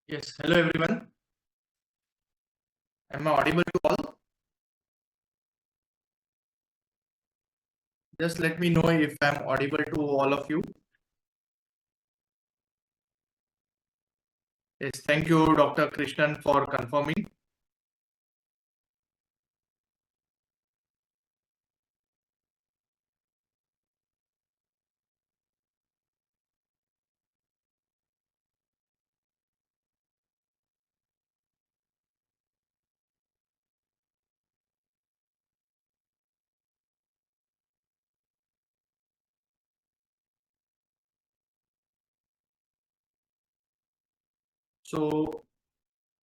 Yes, hello everyone. Am I audible to all? Just let me know if I'm audible to all of you. Yes, thank you, Dr. Krishnan, for confirming. So,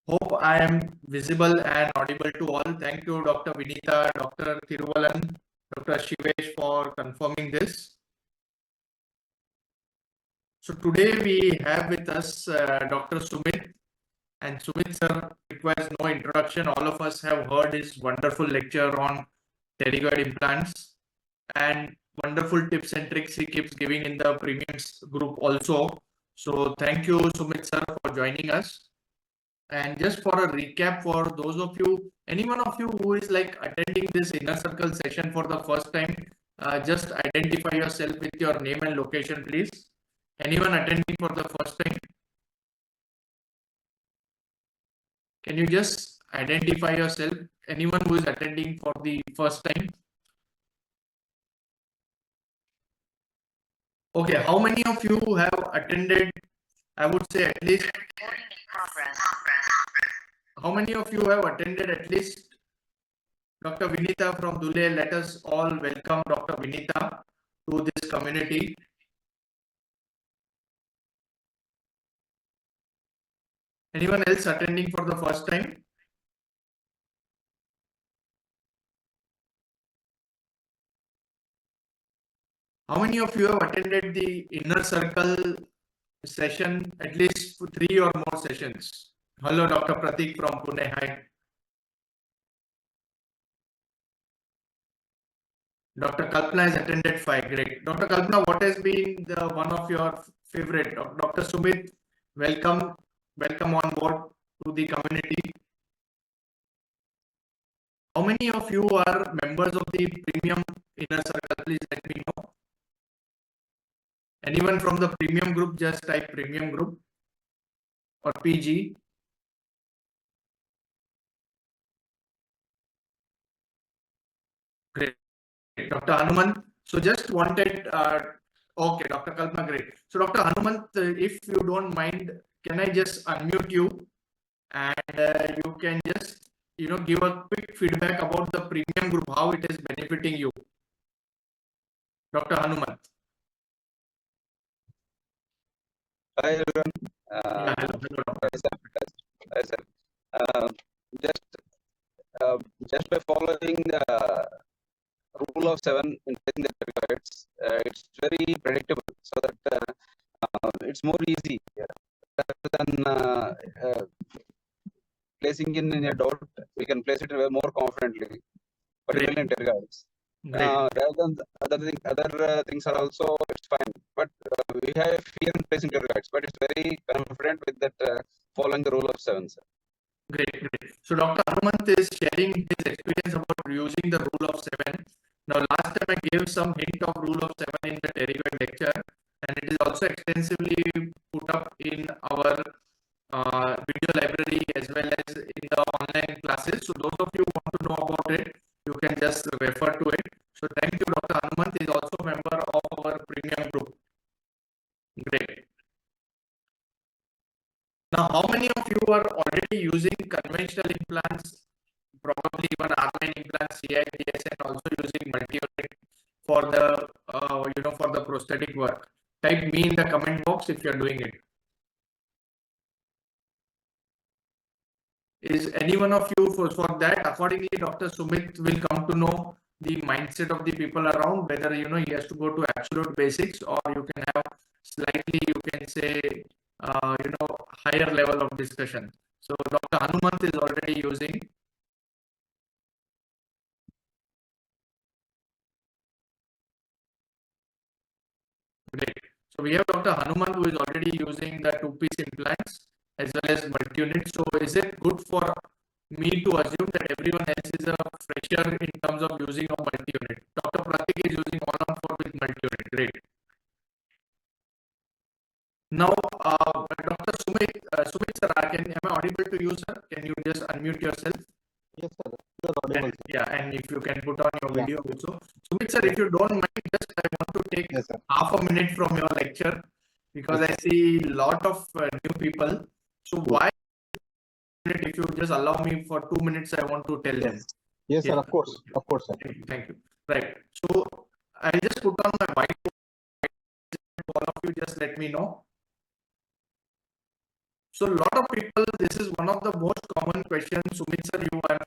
hope I am visible and audible to all. Thank you, Dr. Vinita, Dr. Thiruvalan, Dr. Shivesh for confirming this. So, today we have with us Dr. Sumit. And Sumit sir requires no introduction. All of us have heard his wonderful lecture on pterygoid implants and wonderful tips and tricks he keeps giving in the premiums group also. So thank you, Sumit sir, for joining us. And just for a recap, for those of you, any one of you who is like attending this inner circle session for the first time, just identify yourself with your name and location, please. Anyone attending for the first time? Can you just identify yourself? Anyone who is attending for the first time? Okay, how many of you have attended? I would say at least. How many of you have attended at least? Dr. Vinita from Dule, let us all welcome Dr. Vinita to this community. Anyone else attending for the first time? How many of you have attended the inner circle session, at least 3 or more sessions? Hello, Dr. Pratik from Pune. Hi. Dr. Kalpana has attended 5. Great. Dr. Kalpana, what has been the one of your favorite? Dr. Sumit, welcome. Welcome on board to the community. How many of you are members of the premium inner circle? Please let me know. Anyone from the premium group, just type premium group or PG. Great. Dr. Hanuman. So just wanted, okay, Dr. Kalpana, great. So Dr. Hanuman, if you don't mind, can I just unmute you and you can just, give a quick feedback about the premium group, how it is benefiting you. Dr. Hanuman. Hi everyone. Yeah, hello, Hi, sir. Just just by following the rule of 7 in placing the targets, it's very predictable, so that it's more easy rather than placing in a doubt. We can place it more confidently, particularly in targets. Rather than other things are also it's fine, but we have fear in placing targets, but it's very confident with that following the rule of 7, sir. Great. So Dr. Armant is sharing his experience about using the rule of 7. Now, last time I gave some hint of rule of 7 in the pterygoid lecture, and it is also extensively put up in our video library as well as in the online classes. So those of you who want to know about it, you can just refer to it. So thank you, Dr. Armant is also a member of our premium group. Great. Now, how many of you are already using conventional implants, probably even R9 implants, CIPS, and also using multi-unit for the, for the prosthetic work? Type me in the comment box if you're doing it. Is any one of you for that? Accordingly, Dr. Sumit will come to know the mindset of the people around, whether, he has to go to absolute basics or you can have slightly, you can say, higher level of discussion. So Dr. Hanumant is already using. Great. So we have Dr. Hanuman who is already using the 2-piece implants, as well as multi-unit. So is it good for me to assume that everyone else is a fresher in terms of using a multi-unit? Dr. Pratik is using all-on-4 with multi-unit. Great. Now, Dr. Sumit sir, am I audible to you, sir? Can you just unmute yourself? Yes, sir. You're audible, And, sir. yeah, and if you can put on your Yeah. video also. Sumit sir, if you don't mind, just I want to take Yes, sir. half a minute from your lecture because Yes, I see a lot of new people. So why, if you just allow me for 2 minutes, I want to tell them. Yes, sir. Yeah. Of course, sir. Thank you. Right. So I'll just put on my whiteboard. All of you just let me know. So a lot of people, this is one of the most common questions. Sumit sir, you have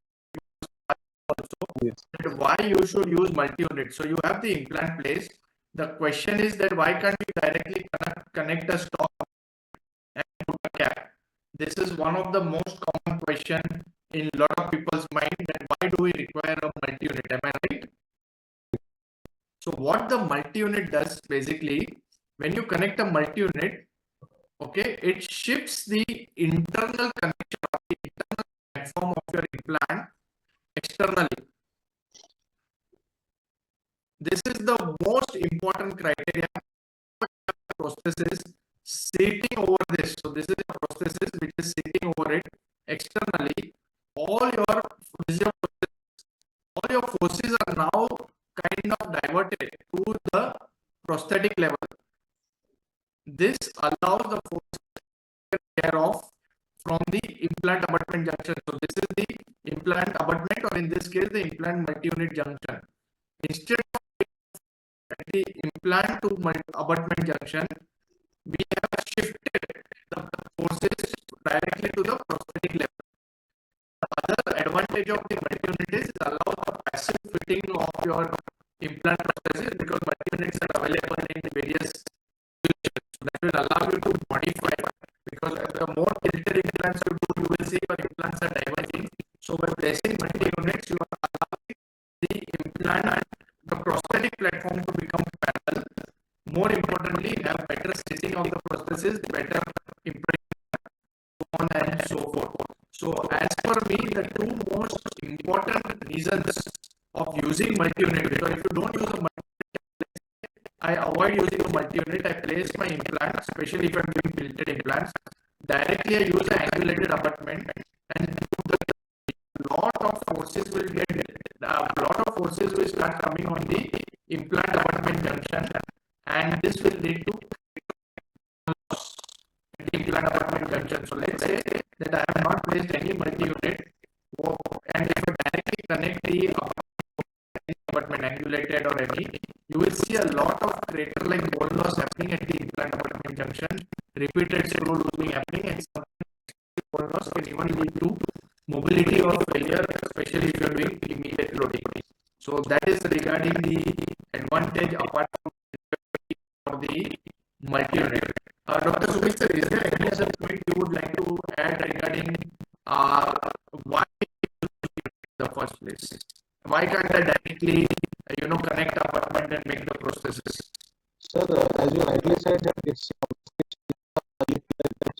also, Yes. that why you should use multi-unit. So you have the implant placed. The question is that why can't you directly connect a stop and put a cap? This is one of the most common question in a lot of people's mind, that why do we require a multi-unit? Am I right? So what the multi-unit does basically, when you connect a multi-unit, okay, it shifts the internal connection of the internal platform of your implant externally. This is the most important criteria. Prosthesis sitting over this. So this is a prosthesis which is sitting over it externally. All your forces are now kind of diverted to the prosthetic level. This allows the force to take care of from the implant abutment junction. So this is the implant abutment, or in this case the implant multi-unit junction. Instead of the implant to abutment junction, we have shifted the forces directly to the prosthetic level. The other advantage of the multi-unit is it allows the passive fitting of your implant prosthesis, because multi-units are available in various situations. So that will allow you to modify, because the more tilted implants you do, you will see your implants are diverging. So by placing multi-units, you are allowing the implant and the prosthetic platform to become parallel. More importantly, have better stitching of the prosthesis, better impression, so on and so forth. So as per me, the two most important reasons of using multi-unit, because if you don't use a multi-unit, I avoid using a multi-unit. I place my implant, especially if I'm doing tilted implants, directly I use an angulated abutment, and a lot of forces will start coming on the implant abutment junction, and this will lead to loss at the implant abutment junction. So let's say that I have not placed any multi-unit, and if I directly connect the abutment, angulated or any, you will see a lot of crater-like bone loss happening at the implant abutment junction, repeated screw loosening happening, and sometimes bone loss can even lead to mobility or failure, especially if you are doing immediate loading. So that is regarding the advantage apart from the multi-unit. Dr. Sumit sir, is there any other point you would like to add regarding why in the first place? Why can't I directly, connect the abutment and make the prosthesis? Sir, as you rightly said, that it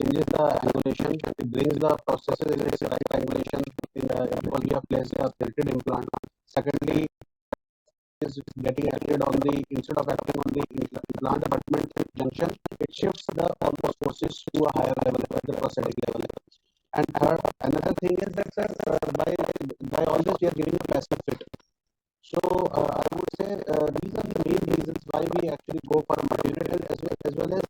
changes the angulation, it brings the prosthesis in its right angulation because we have placed a tilted implant. Secondly, is getting acted on the, instead of acting on the implant abutment junction, it shifts the almost forces to a higher level at the prosthetic level. And third, another thing is that, sir, by all this we are giving a passive fit. So I would say these are the main reasons why we actually go for a multi-unit, as well as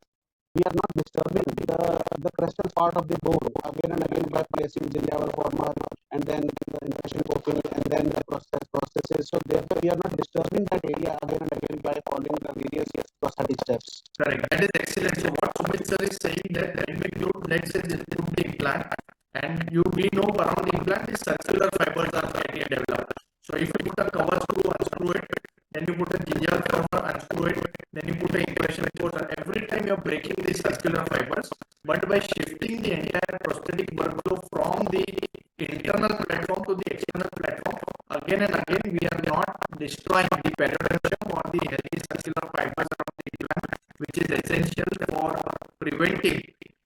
we are not disturbing the crestal part of the bone again and again by placing gingival former and then the impression coping and then the prosthesis. So therefore we are not disturbing that area again and again by following the various prosthetic steps. Correct. That is excellent. So what Sumit sir is saying, that when we put, let's say, the implant, and we know around the implant is circular fibers are getting developed. So if you put a cover screw, unscrew it, then you put a gingival former, unscrew it, then you put an impression force, and every time you're breaking the circular fibers. But by shifting the entire prosthetic workflow from the internal platform to the external platform, again and again, we are not destroying the periodontium or the healthy circular fibers around the implant, which is essential for preventing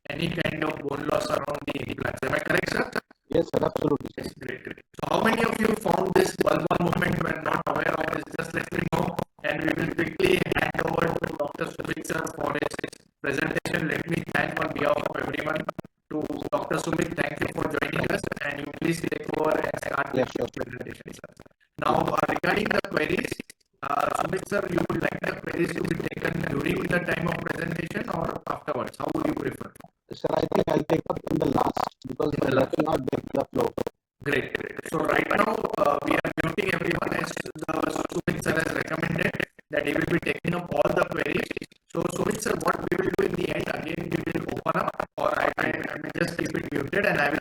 any kind of bone loss around the implants. Am I correct, sir? Yes, sir, absolutely. Yes, great, great. So how many of you found this bulbar movement were not aware of this? Just let me know, and we will quickly hand over to Dr. Sumit sir for his presentation. Let me thank on behalf of everyone to Dr. Sumit. Thank you for joining us, and you please take over and start with your presentation, sir. Now, regarding the queries, Sumit sir, you would like the queries to be taken during the time of presentation or afterwards? How would you prefer? Sir, I think I'll take up in the last because that will not break the flow. Great, great. So right now we are muting everyone as the Sumit sir has recommended that he will be taking up all the queries. So Sumit sir, what we will do in the end, again we will open up, or I may just keep it muted, and I will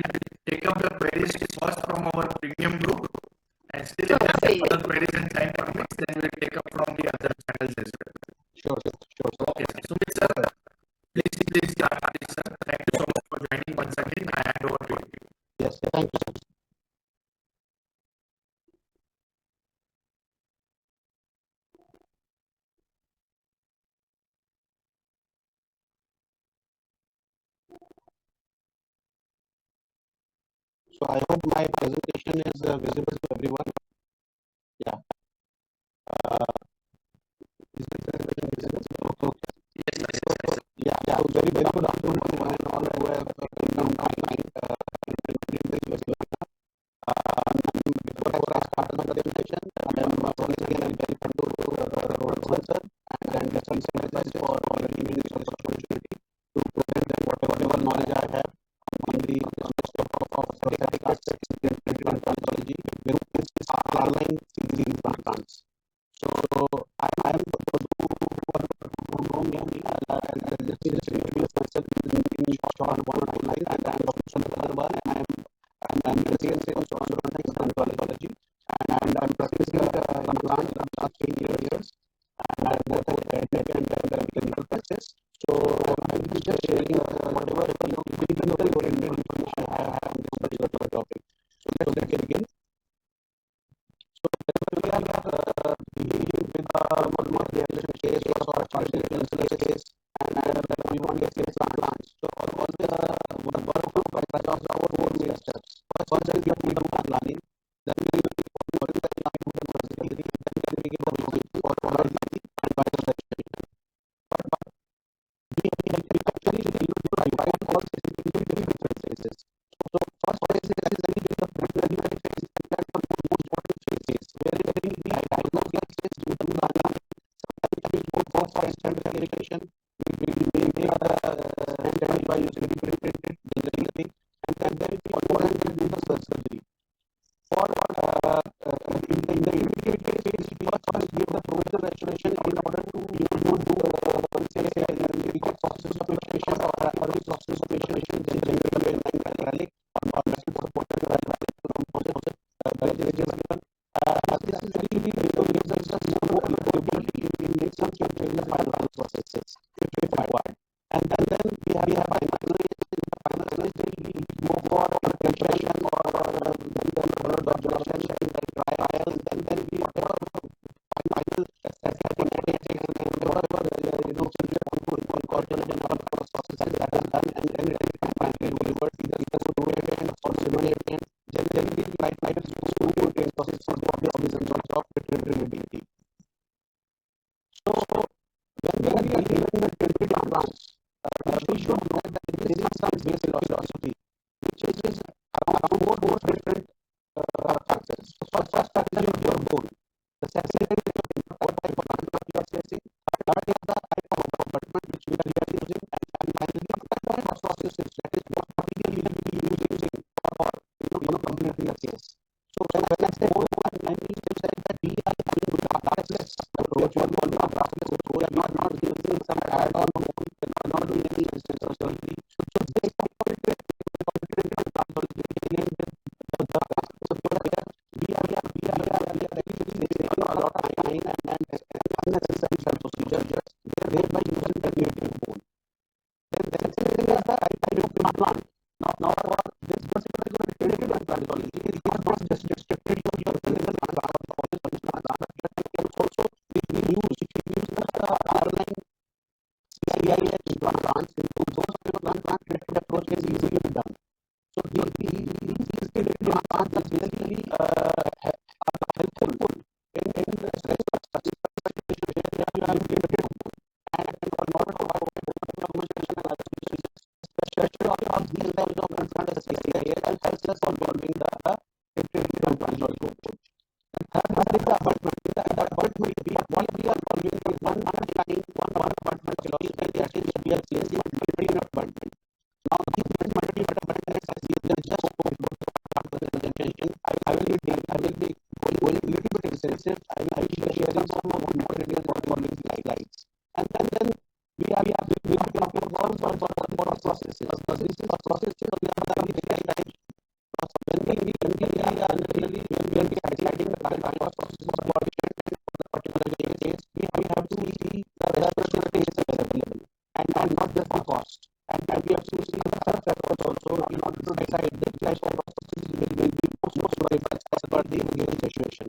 take up the queries first from our premium group, and still if there are other queries and time permits, then we will take up from the other channels as well. Sure, sir. Sure, sir. Okay, sir. Sumit sir, please start, please, sir. Thank you so much for joining once again. I hand over to you. Yes, sir. Thank you, sir. So I hope my presentation is visible to everyone. Yeah. Is the presentation visible? Okay. Yes, sir. Yes, sir. Yeah, yeah. So very good afternoon to one and all who have come online in this webinar. Before I start the presentation, I am once again welcome to Rohit sir, and some sympathize for giving me this opportunity to present whatever knowledge I have on the scope of prosthetic aspects in implantology, which is hardline CZ implants. So I am who know me, I'll just introduce myself in short one line, and I am Dr. Sumit Agarwal, and I am the CSA on prosthetic implantology, and I'm practicing implants for the last 3 years, and both academic and clinical practice. So I will be just sharing whatever clinical oriented information I have on this particular topic. So let's begin. So we are dealing with one more case or partial case, and we want to get plants. So always the work of our own steps. First is we do planning, then we modify the plan, then we give a vision for quality and biorestoration. But we actually divide all this into different phases. So first phase is the preliminary phase, that's the most important phase, where we diagnose the phase, we do planning, sometimes we go for standard calibration, we make the standard by using different thing, and then we follow and do the surgery. For in the immediate phase, we first give the provisional restoration in order to we get process of restoration or early process of restoration, then generally acrylic or metal supported composite this is really gives us more capability in some changes in the final processes if required. And then we have finalized we go for filtration or then followed by absorption and then trial, and then we whatever final aesthetic and whatever incorporate in our processes that is done, and then it is finally delivered either fluid or simulated. Generally, like is used to maintain process for the organisms of retrievability. So when we are given the therapeutic advance, we should know that there is some basic philosophy, which is around four different factors. So first factor is your goal. The second is what type of implant you are placing. Third is the type of abutment which we are using, and finally the type of processes that is what particularly we will be using for completing the case. So when I say more and we still say that we are going with a classless approach, we are not using some add-on, we are not doing any instance of surgery. So this complicated we are taking a lot of time and unnecessary procedures, thereby using the native bone. Then the second thing is the type of implant. Now for this particular therapeutic implantology, it is not just restricted to your clinical implant or implant, but it can also be used if you use the hardline CIH implants. Into those implants, therapeutic approach is easily done. CIS helps us solving the implantology approach. And third is the abutment. The abutment, what we are solving is one abutment philosophy, that is we are placing multi abutment. Now these multi abutments, as we just spoke about after the presentation, I will be going a little bit extensive. I will be sharing some more details on these slides. And then we are talking about what the process is. Because this is a process of the type. When we are deciding the kind of processes for the particular case, we have to see whether the space is available and not just the cost. And we have to see the third approach also in order to decide which type of processes will be most suitable as per the given situation.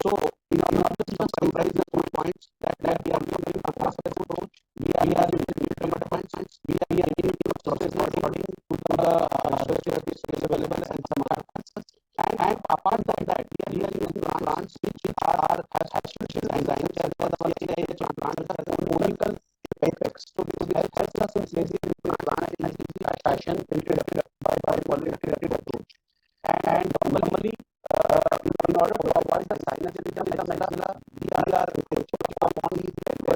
So, in order to just summarize the points that we are doing a process approach, we are using different points, we are using process according to the society space available and some other answers. And apart from that, we are using plants which are has special designs as well as plants have conical apex. So this helps us in placing plant in a fashion by qualitative approach. And normally, in order to avoid the sinus irritation in the maxilla, we are approaching upon the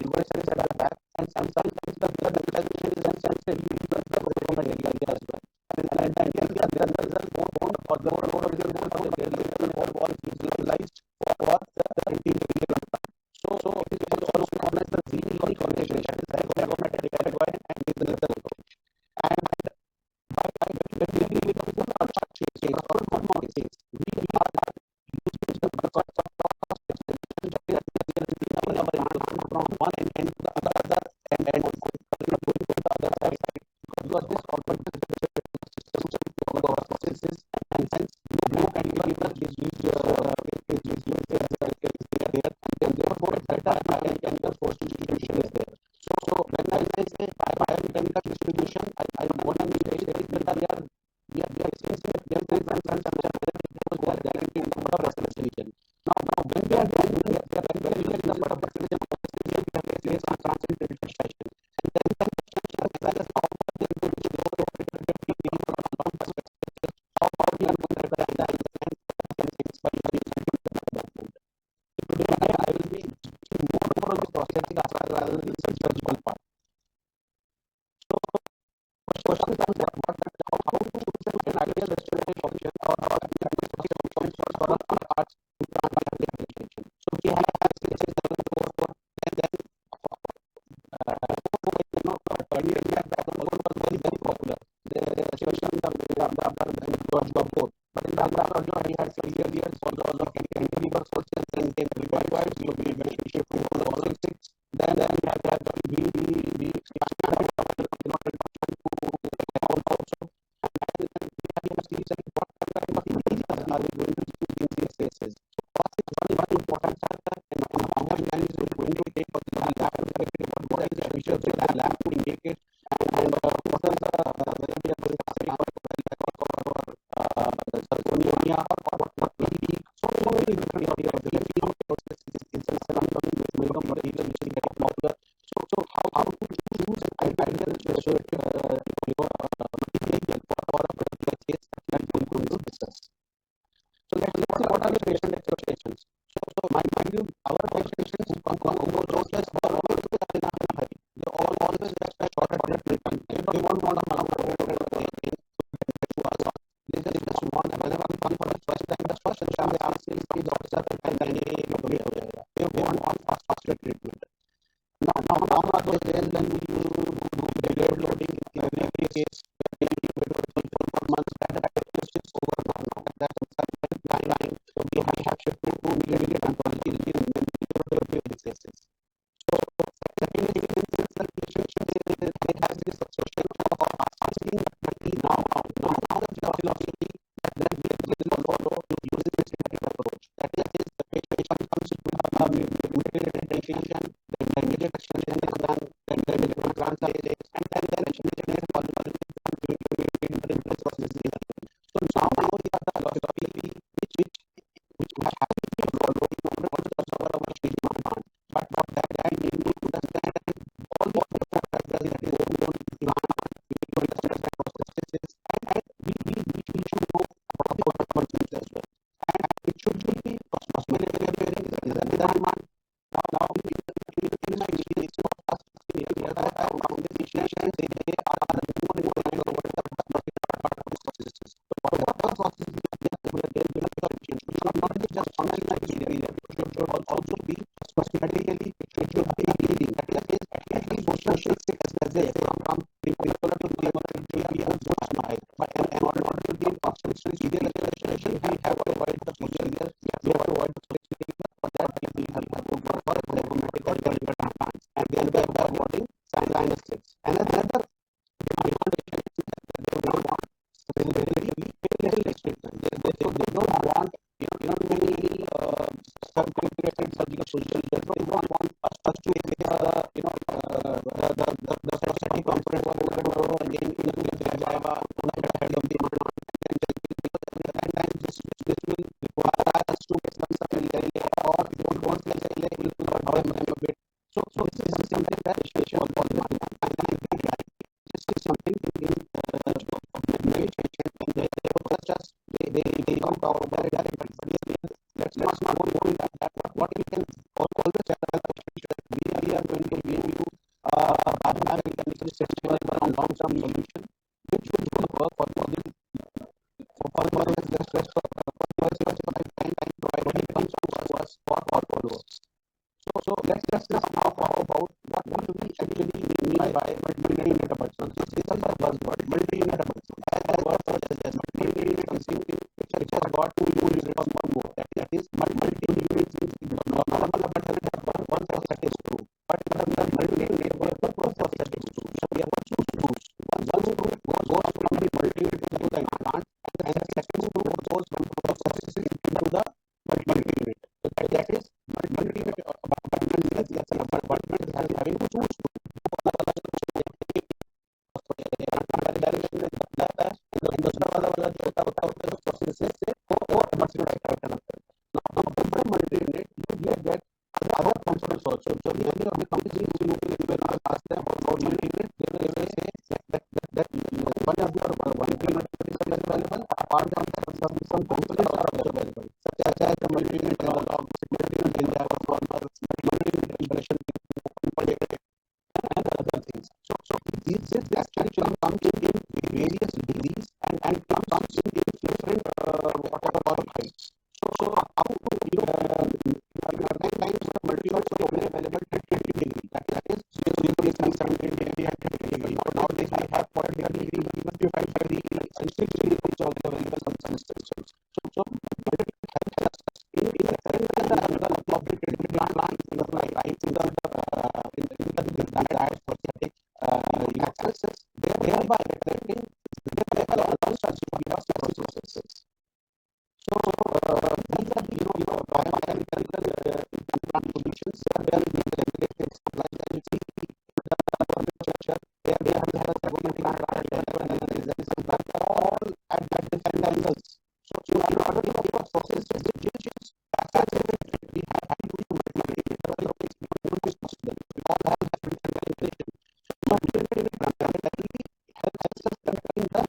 reverses at the back, and sometimes the visualization is sensitive because the proximal area as well. And then the result bone or the lower visible of the area wall is visualized for the interior implant. So it is also known as the Z configuration, diagonal and business approach. And by dealing with the structure change or conformal change, we are using the process of from one end to the other and going to the other side, because this automatic system to our processes, and hence no cantilever is used there, and therefore better mechanical force distribution is there. So when I say biomechanical distribution, I want to say that we are experiencing different who are guaranteeing the number of restoration. Now when we are doing the number of restoration, we have to place on concentrated fashion, and then as how they are going to go from a long perspective, how we are going to design and things by using the today I will be speaking more on the prosthetic aspect rather than the surgical part. So question comes how to choose an ideal restoration option or for a parts implant application. So we have spaces level 4, and then earlier we had was very popular. The situation both. But in the we had failure years also cantilever forces and then required to be shift to the following 6. Then we have we expanded also, and we have seen what kind of images are we going to use in these spaces. So cost is one important factor, and how much time is it going to take for the lab to correct it, what is the features of the lab to indicate it, and what is the variety of the zirconia or what maybe so many different processes material which is getting popular. So how to choose an ideal material for a particular case that we are going to discuss. So let's see what are the patient expectations. So my view, our expectations who process are always high. They always expect shorter treatment. They don't want a they just want whenever we come for the first time, the first exam they ask is doctor and then they want faster treatment. Now are those days when we do delayed loading in every case, maybe 4 months, that is over now. That's time. So we have shifted to immediate oncology in many cases. So secondly, the patient has this obsession of asking now that the philosophy that then we will follow to use this approach. That is, the patient comes with mutilated tension, then immediate extension is done, then immediate translation, and then immediate polymerization process is done. So now we have the philosophy which has to be followed in order to solve our staging demand. But that we need to understand all the factors that is going on, we need to understand processes, and we rest of when it comes to us for followers. So let's just now talk about what do we actually mean by multi-unit absorption. So this is the buzzword, multi-unit absorption. As the word suggests, multi-unit is something which has got two units or more. That is multi-unit means normal absorption has one prosthetic screw. But the multi-unit we have two prosthetic screws. So we have two screws. One screw goes from the multi-unit to the implant, and the second screw goes from the prosthetic into the multi-unit. So that is multi-unit abutment is having two screws. दूसरा वाला जो होता है तो process से वो मल्टीयूनिट activate करता है. Now by multi-unit you get other components also. So many of the companies when I ask them about multi-unit, they will say that one of your multi-unit is available. Apart from that, some components are also available, such as the multi-unit analog, multi-unit India, multi-unit impression, and other things. So these actually comes in various degrees and comes in different whatever heights. So how to times the multi-units are only available at 20 degree. That is 0, 17 and 30 degree. Nowadays we have 40 degree, even 55 degree, and 60 degree is also available in some systems. So it helps us in the angle of the treatment plan in the desired prosthetic accesses, thereby reflecting allows us to be processes. So these are the biomechanical implant solutions where we can supply them to the manufacturer. They have a second implant all at different angles. So in order to give a process which is we have to do multi-unit possible. We all have different calculation. So multi-unit primarily helps us controlling the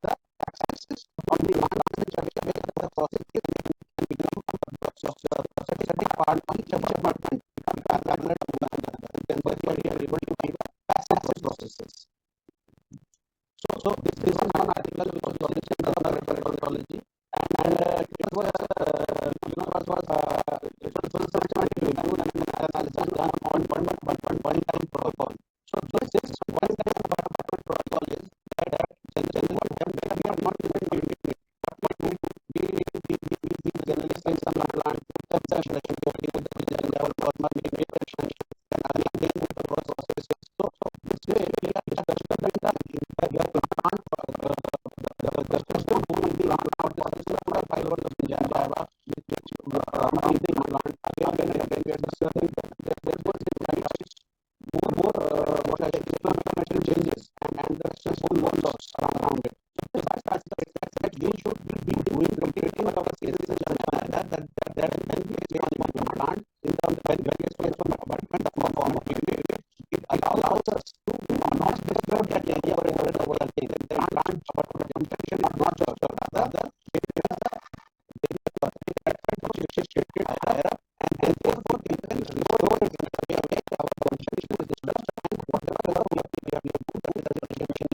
accesses on the land which are the process can become a prosthetic part of each apartment become parallel to one another. Then therefore we are able to give access processes. So this is one article which was published in the Implantology, and it was reviewed and analysis done on one-time protocol. So this one-time protocol is that generally we are not even doing it, but we generally say some implant, conceptualization, the level of manipulation, and again with the processes. So this way we are discussing the implant, the custom who will be implant, this is the fiber of the Java, which the implant again we are discussing that there was more inflammatory changes and the stressful bone loss around it. So that's the effect that we should be doing completing our cases that when we expand the implant in the when we expand from abutment form of unit, it allows us to not disturb that area where the implant abutment junction is not disturbed. Rather, shifted higher up, and therefore we can restore it in a way where our constitution is disturbed and whatever we have put in the junction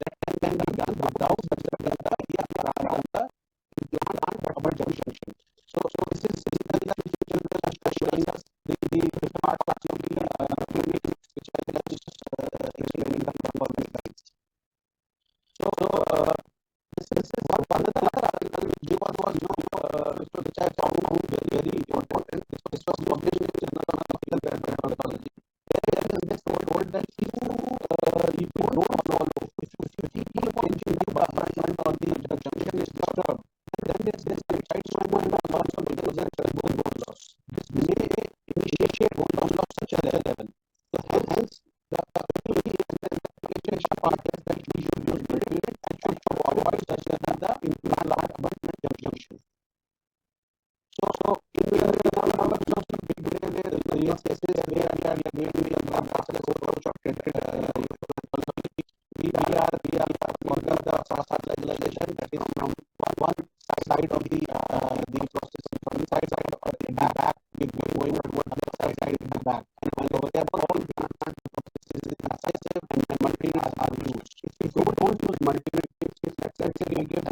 that can be done without disturbing the area around the implant abutment junction. So this is showing us the part of the clinic which I was just explaining the performance guides. So this is one other article which I found very important. This was published in the Journal of Clinical Implantology. There is told that if you don't follow, if you keep changing the abutment or the junction is disturbed, then this excites someone also because of bone loss. This may initiate bone loss such a level. So hence the part is that we should use multi-unit and should avoid such as the implant abutment junction. So in the big cases where we are doing the approach of we are working the stabilization that is from one side of the process from the side of the back we going toward the other side of the back, and over there all the processes is excessive and multi-units are used. If we don't use multi-units, it's excessive, we give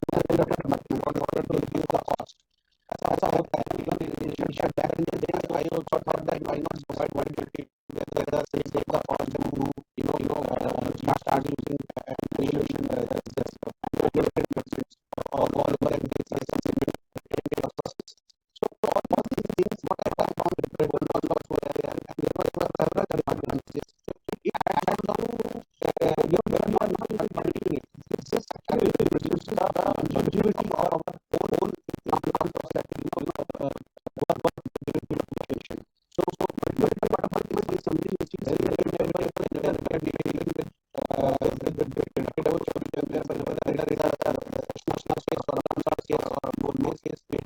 longevity of our whole implant prosthetic, patient. So medical department is something which is very available with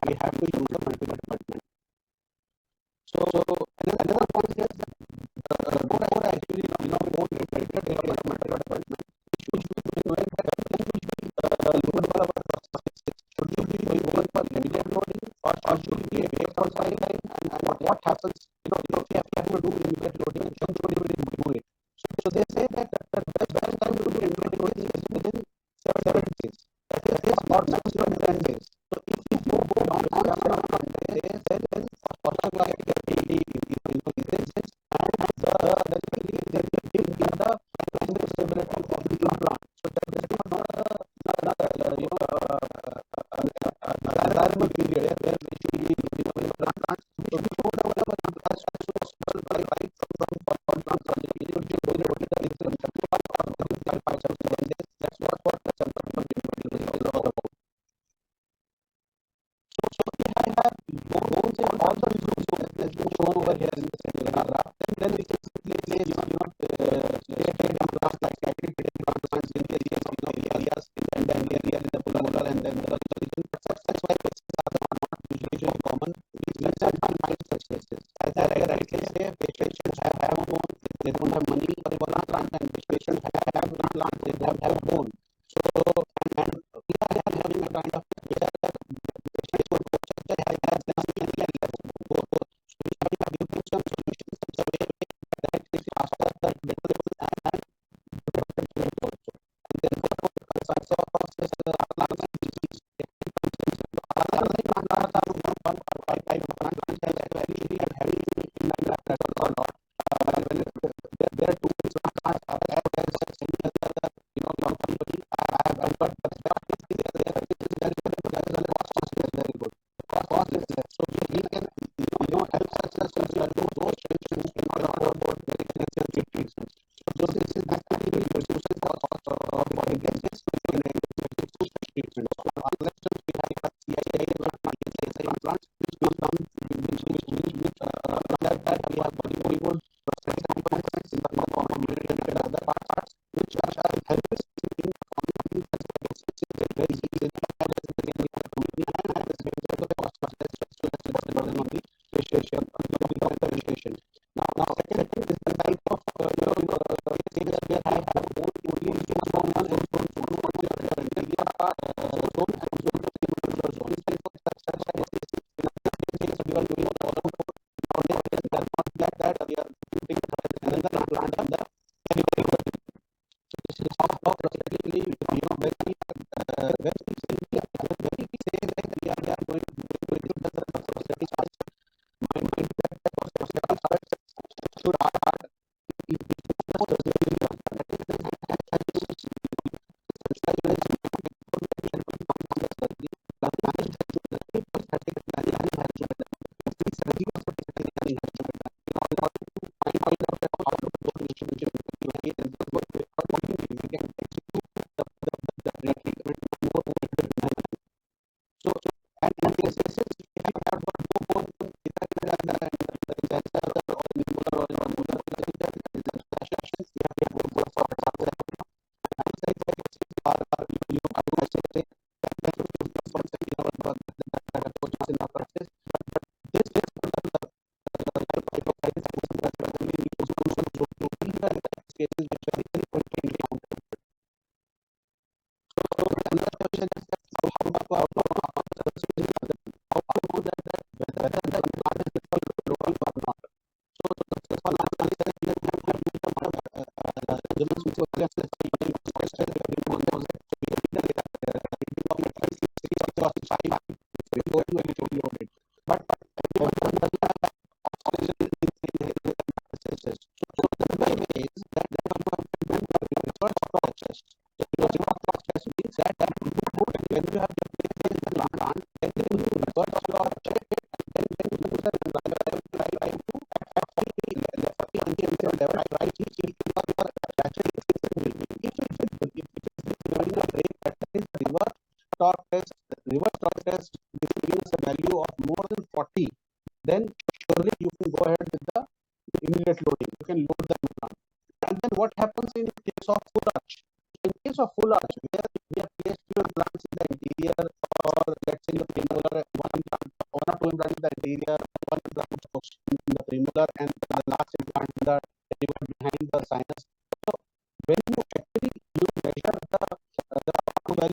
we have to use the medical department. So another point is more actually more medical department which will be doing that load our prosthetics. Should you be going for immediate loading or should you be wait for sideline and what happens if you have to do immediate loading and jump loading do it. So they say that the best time to do immediate loading is within 7 days. That is about maximum 10 days. So if you go down days, then also like increases and the primary stability of the implant. So that is not desirable period where we should be implants. So we should have our implants possible by right from implantology. It should be that's what the is all about. So we have bones and all the visuals as been shown over here in this graph. Then we can simply place implants like sacred implants in areas and then area in the multimodal and then the region. That's why cases are not usually common. We can find such cases. As I rightly say, patients have bone, they don't have money for implant, and patients have implant, they don't have bone. So and we are having a kind of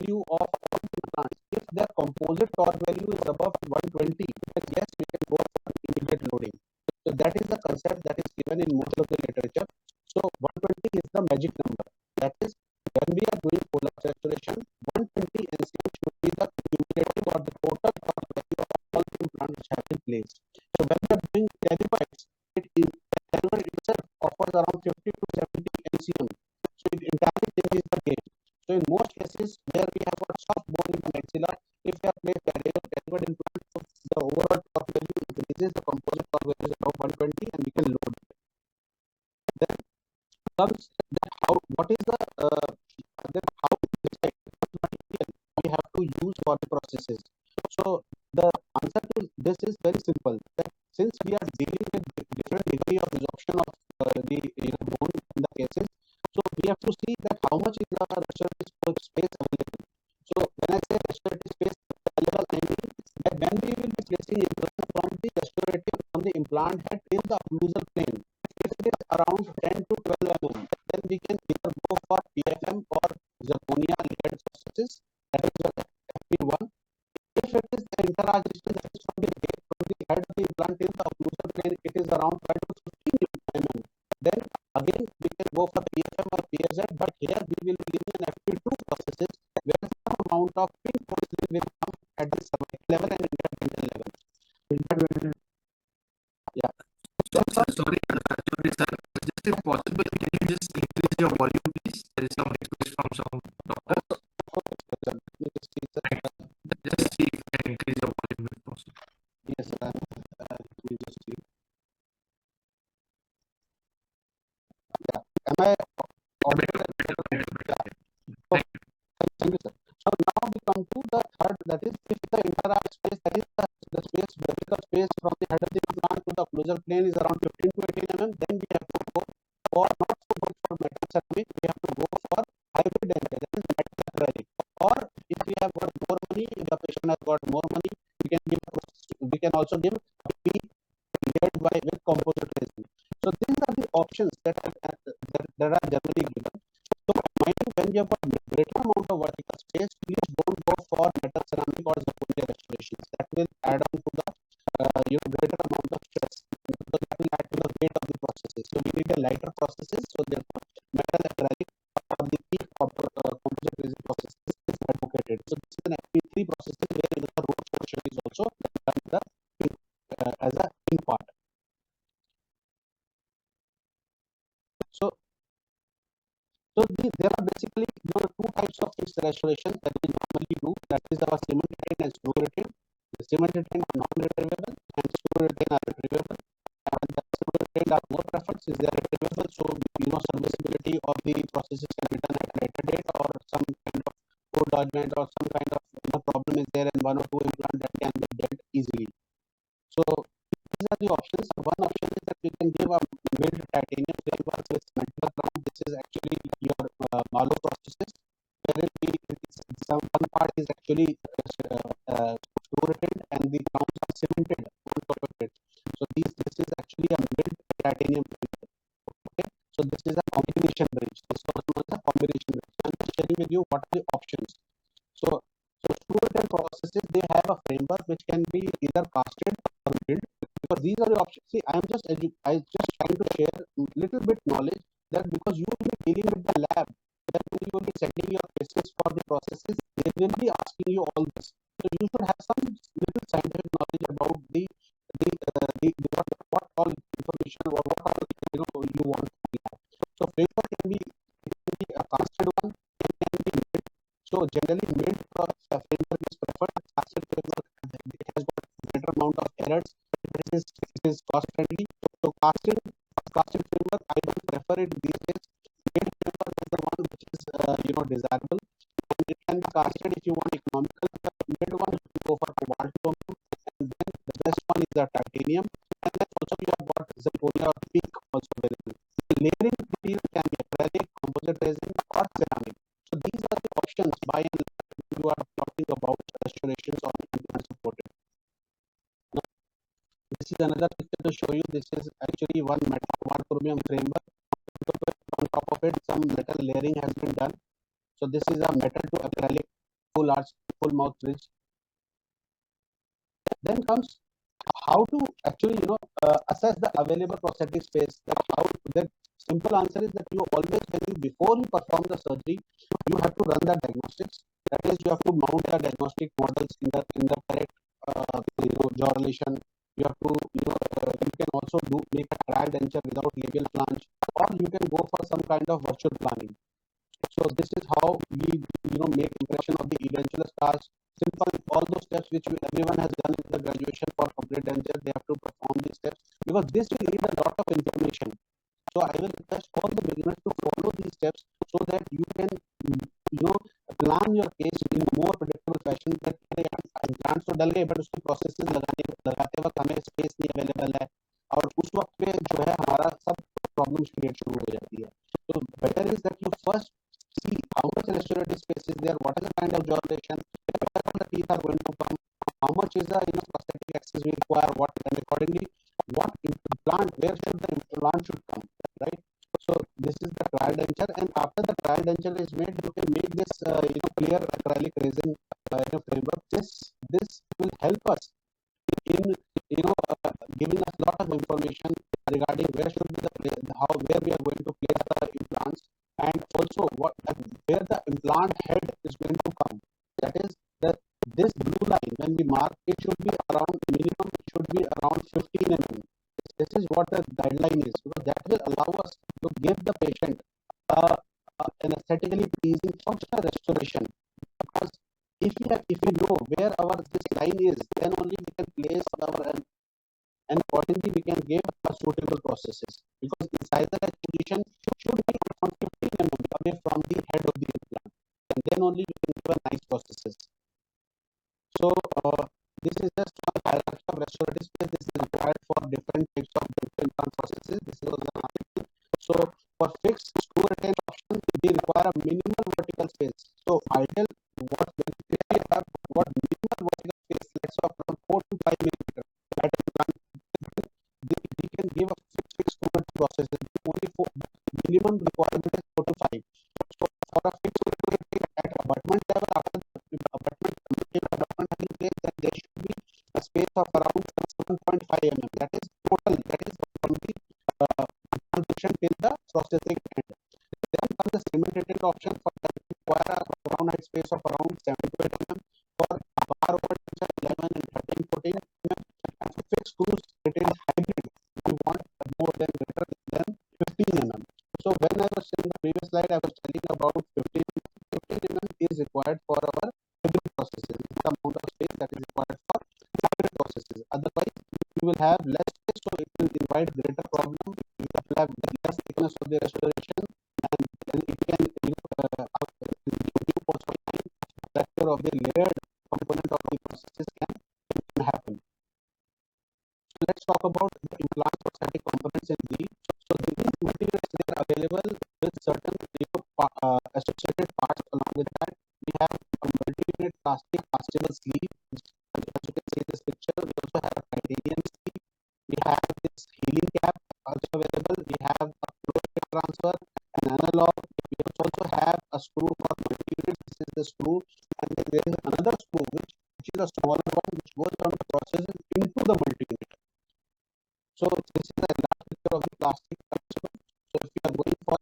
value of all the implants, if their composite torque value is above 120, then yes, we can go for immediate loading. So that is the concept that is given in most of the literature. So 120 is the magic number. That is, when we are doing pull-up restoration, 120 NCM should be the cumulative or the total torque value of all the implants which have been placed. So when we are doing televites, televice itself offers around 50 to 70 NCM. So it entirely changes the game. So in most cases where we have got soft bone in the maxilla, if we have placed televice implant, the overall torque value increases, the composite torque value is about 120 and we can load it. Then comes that what is the then how material we have to use for the processes. So the answer to this is very simple, that since we are dealing with different degree of resorption of the bone in the cases, so we have to see that how much is the restorative space available. So when I say restorative space available, I mean that when we will be placing implant from the implant head in the occlusal plane, if it is around 10 to 12 mm, then we can either go for PFM or zirconia layered processes, that is the FP1. If it is the interarch distance that is from the head of the implant in the occlusal plane, it is around 12 to 15 mm, then again we can go for PFM or PFZ, but here we will be using FP2 processes where some amount of pin porcelain will come at the cervical level and interdental level. Yeah. Sorry, sir. Just if possible, can you just increase your volume, please? There is some request from some doctors. Just see if you can increase your volume if possible. Yes, sir. Let me just see. Yeah. Am I audible? Thank you, sir. So now we come to the third, that is, if the interarch space, that is the space, vertical space from the head of the implant to the occlusal plane is around 15 to 18 mm, then we have to go for not for metal ceramic, we have to go for hybrid dental, that is metal acrylic. Or if we have got more money, if the patient has got more money, we can also give P layered with composite resin. So these are the options that are generally given. So mind you, when you have got greater amount of vertical space, please don't go for metal ceramic or zirconia restorations. That will add on to the greater amount of stress, because that will add to the weight of the processes. So we need a lighter processes. So therefore, metal acrylic or the composite resin processes is advocated. So this is an FP3 processes where the road portion is also done as a pink part. There are basically two types of fixed restoration that we normally do. That is our cement retained and screw retained. The cement retained are non-retrievable and screw retained are retrievable. And the screw retained are more preferred since they are retrievable. So serviceability of the processes can be done at a later date, or some kind of code dodgement or some kind of problem is there in one or two implant that can be dealt easily. So these are the options. One option is that we can give a milled titanium framework with metal crown. This is actually your Malo processes, wherein one part is actually screw retained and the crowns are cemented on top of it. So this is actually a milled titanium framework. Okay, so this is a combination bridge. This one is a combination bridge. So I'm just sharing with you what are the options. So screw retained processes, they have a framework which can be either casted or milled. Because these are the options. See, I just trying to share little bit knowledge, that because you will be dealing with the lab, that when you will be sending your cases for the processes, they will be asking you all this. So you should have some little scientific knowledge about what all information or what all you want to have. So framework can be a casted one, it can be milled. So generally milled framework is preferred. Casted framework, it has got greater amount of errors. It is cost friendly. So casted framework, I don't prefer it these days. Milled framework is the one which is desirable, and it can be casted if you want economical. Milled one, you can go for cobalt chromium, and then the best one is the titanium, and then also you have got zirconia or pink also available. The layering material can be acrylic, composite resin, or ceramic. So these are the options by and large you are talking about restorations on implant supported. This is another picture to show you. This is actually one metal chromium framework. On top of it, some metal layering has been done. So this is a metal to acrylic full mouth bridge. Then comes how to actually assess the available prosthetic space. That how the simple answer is that you always, when you before you perform the surgery, you have to run the diagnostics. That is, you have to mount the diagnostic models in the correct jaw relation. You have to you can also make a trial denture without labial flange, or you can go for some kind of virtual planning. So this is how we make impression of the eventual stars. Simple, all those steps which everyone has done in the graduation for complete denture, they have to perform these steps because this will need a lot of information. So I will request all the beginners to follow these steps so that you can plan your case in a more predictable fashion. That implants तो डल गए but उसकी processes लगाते वक्त हमें space नहीं available है और उस वक्त पे जो है हमारा सब प्रॉब्लम्स क्रिएट शुरू हो जाती है. So better is that you first see how much restorative space is there, what is the kind of jaw relation, where the teeth are going to come, how much is the prosthetic access we require, what, and accordingly what implant, where should the implant should come, right? So this is the trial denture, and after the trial denture is made, you can make this clear acrylic resin framework. This will help us in giving us lot of information regarding where should be the place, where we are going to place the implants, and also where the implant head is going to come. That is this blue line, when we mark, it should be around minimum, it should be around 15 mm. This is what the guideline is, because that will allow us to give the patient an aesthetically pleasing functional restoration. Because if we know where this line is, then only we can place and accordingly we can give a suitable processes. Because the incisor position should be around 15 mm away from the head of the implant, and then only we can give a nice processes. So this is just one hierarchy of restorative space. This is required for different types of implant processes. This is an article. So for fixed screw retain option, they require a minimal vertical space. So ideal, what minimal vertical space, let's say around 4 to 5 millimeter. That implant, we can give a fixed screw retain processes. Only minimum requirement is 4 to 5. So for a fixed screw retain at abutment level, after the abutment having place, then there should be a space of around 7.5 mm. That is total. That is from the transition till the prosthetic end. Then comes the cemented option. For that require a round height space of around 7 to 8 mm. For bar over 11 and 13, 14 mm. And for fixed screws retained hybrid, we want more than greater than 15 mm. So when I was in the previous slide, I was telling about 15 mm is required for our hybrid processes. It's the amount of space that is required for hybrid processes. Otherwise, you will have less space, so it will invite greater problem. You will have less thickness of the restoration, and it can fracture of the layered component of the processes can happen. So let's talk about the implant prosthetic components in brief. So these materials, they are available with certain associated parts. Along with that, we have a multi-unit plastic castable sleeve. As you can see in this picture, we also have a titanium sleeve. We have this healing cap also available. We have a flow transfer, an analog. We also have a screw for multi-unit. This is the screw, and then there is another screw which is a smaller one which goes from the processes into the multi-unit. So this is a last picture of the plastic transfer. So if you are going for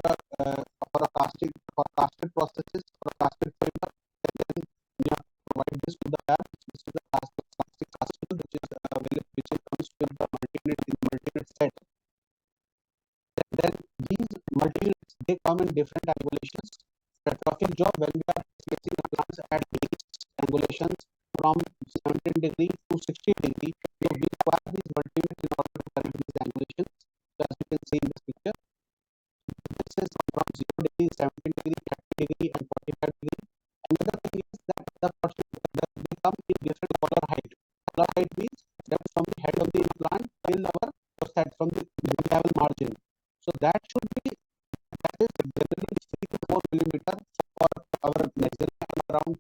casted processes, for a casted fiber, then you have to provide this to the lab. This is the plastic castable which is available, which comes with the multi-unit set. Then these multi-units, they come in different angulations. Trophic jaw, when we are placing implants at base angulations from 17 degree to 60 degree, so we require these multi-units in order to correct these angulations. So as you can see in this picture, this is from 0 degree, 17 degree, 30 degree, and 45 degree. Another thing is that they come in different collar height. Collar height means that is from the head of the implant till our prosthetic, from the mid-level margin. So that should be, that is generally 3 to 4 millimeter for our maxilla, and around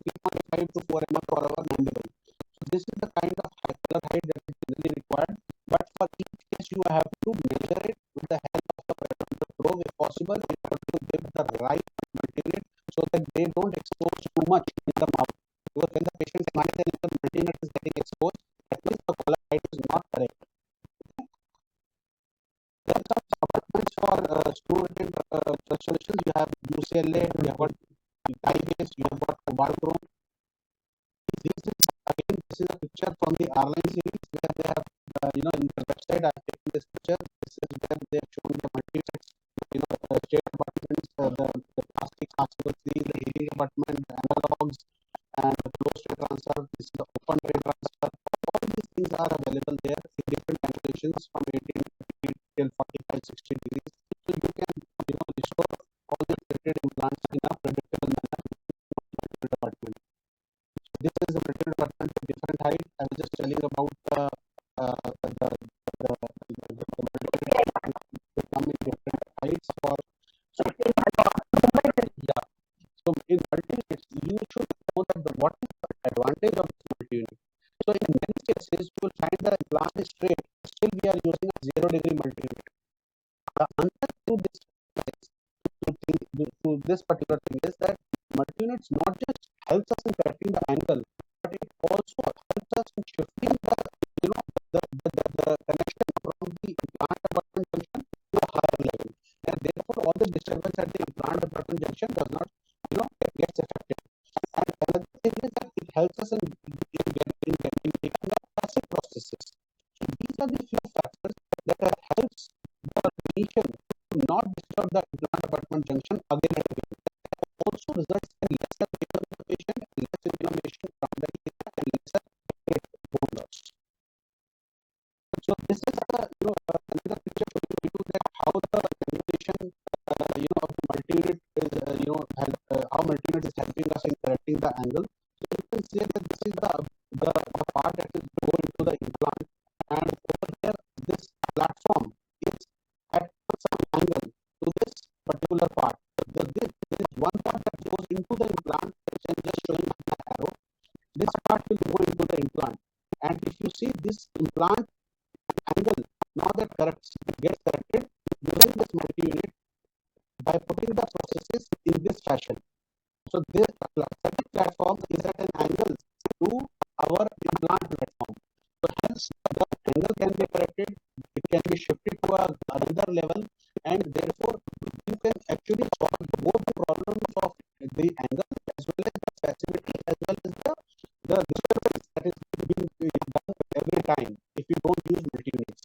3.5 to 4 mm for our mandible. So this is the kind of collar height that is generally required. But for each case, you have to measure it with the help of the probe if possible, in order to give the right material so that they don't expose too much PLA, you have got tie-base, you have got cobalt chrome. This is a picture from the R-Line series where they have, in their website, I've taken this picture. This is where they have shown the multi-sets, state apartments, the plastic possible series, the heating apartment, the analogs, and the closed state transfer. This is the open state transfer. All these things are available there in different angulations from 18 till 45-60 degrees. So you can, restore all the treated implants in a predictable manner in the apartment. This is the material apartment at different height. I was just telling about the come in different heights for so yeah. So in multi-units, you should know that what is the advantage of this multi-unit. So in many cases, you will find the implant is straight. Still, we are using a 0-degree multi-unit. The answer to this particular thing is that multi-units not just helps us in correcting the angle, but it also helps us in shifting the connection from the implant abutment junction to a higher level, and therefore all the disturbance at the implant abutment junction does not gets affected. And another thing is that it helps us in making the passive processes. So these are the few factors that helps the clinician to not disturb the implant abutment junction again and again. That also results in lesser pain of the patient, less inflammation from the area, and lesser bone loss. So this is another picture showing you that how the angulation of the multi-unit is how multi-unit is helping us in correcting the angle. So you can see that this is the part that is going into the implant, and over here this platform is at some angle to this particular part. So this is one part that goes into the implant, which I'm just showing the arrow. This part will go into the implant, and if you see this implant angle now that gets corrected using this multi-unit by putting the processes in this fashion. So this prosthetic platform is at an angle to our implant platform. So hence the angle can be corrected, it can be shifted to another level, and therefore you can actually solve both the problems of the angle as well as the facility as well as the disturbance that is being done every time if you don't use multi-units.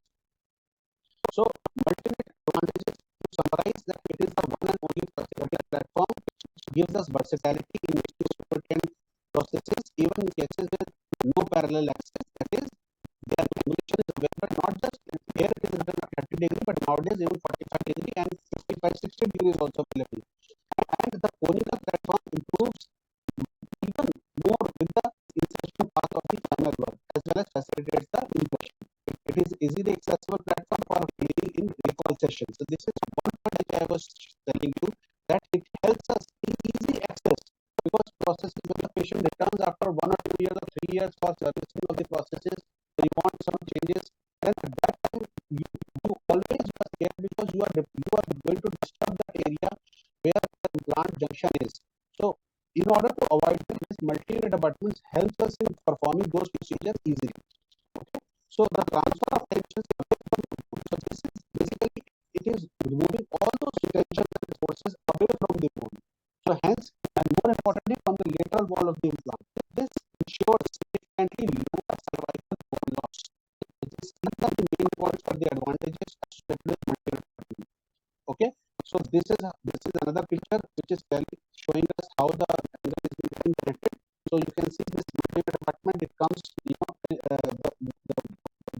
So multi-unit advantages, to summarize, that it is the one and only prosthetic platform which gives us versatility in making superintendent processes even in cases with no parallel access. That is, their angulation is available not just here it is available at 30 degree, but nowadays even 45 degree and 55-60 degree is also available. And the conical platform improves even more with the insertion path of the final work as well as facilitates the impression. It is easily accessible platform for healing in recall sessions. So this is one point which I was telling you, that it helps us in easy access, because processes when the patient returns after 1 or 2 years or 3 years for servicing of the processes, they want some changes, and at that time you always are scared because you are going to disturb that area where the implant junction is. So in order to avoid this, multi-unit abutments helps us in performing those procedures easily. Okay. So the transfer of tensions away from the bone. So this is basically, it is removing all those tensions and forces away from the bone. So hence, and more importantly, from the lateral wall of the implant. This ensures significantly lower cervical bone loss. So these are the main points for the advantages associated with multi-unit abutment. Okay. So this is another picture which is showing us how the angle is being corrected. So you can see this multi-unit abutment. It comes,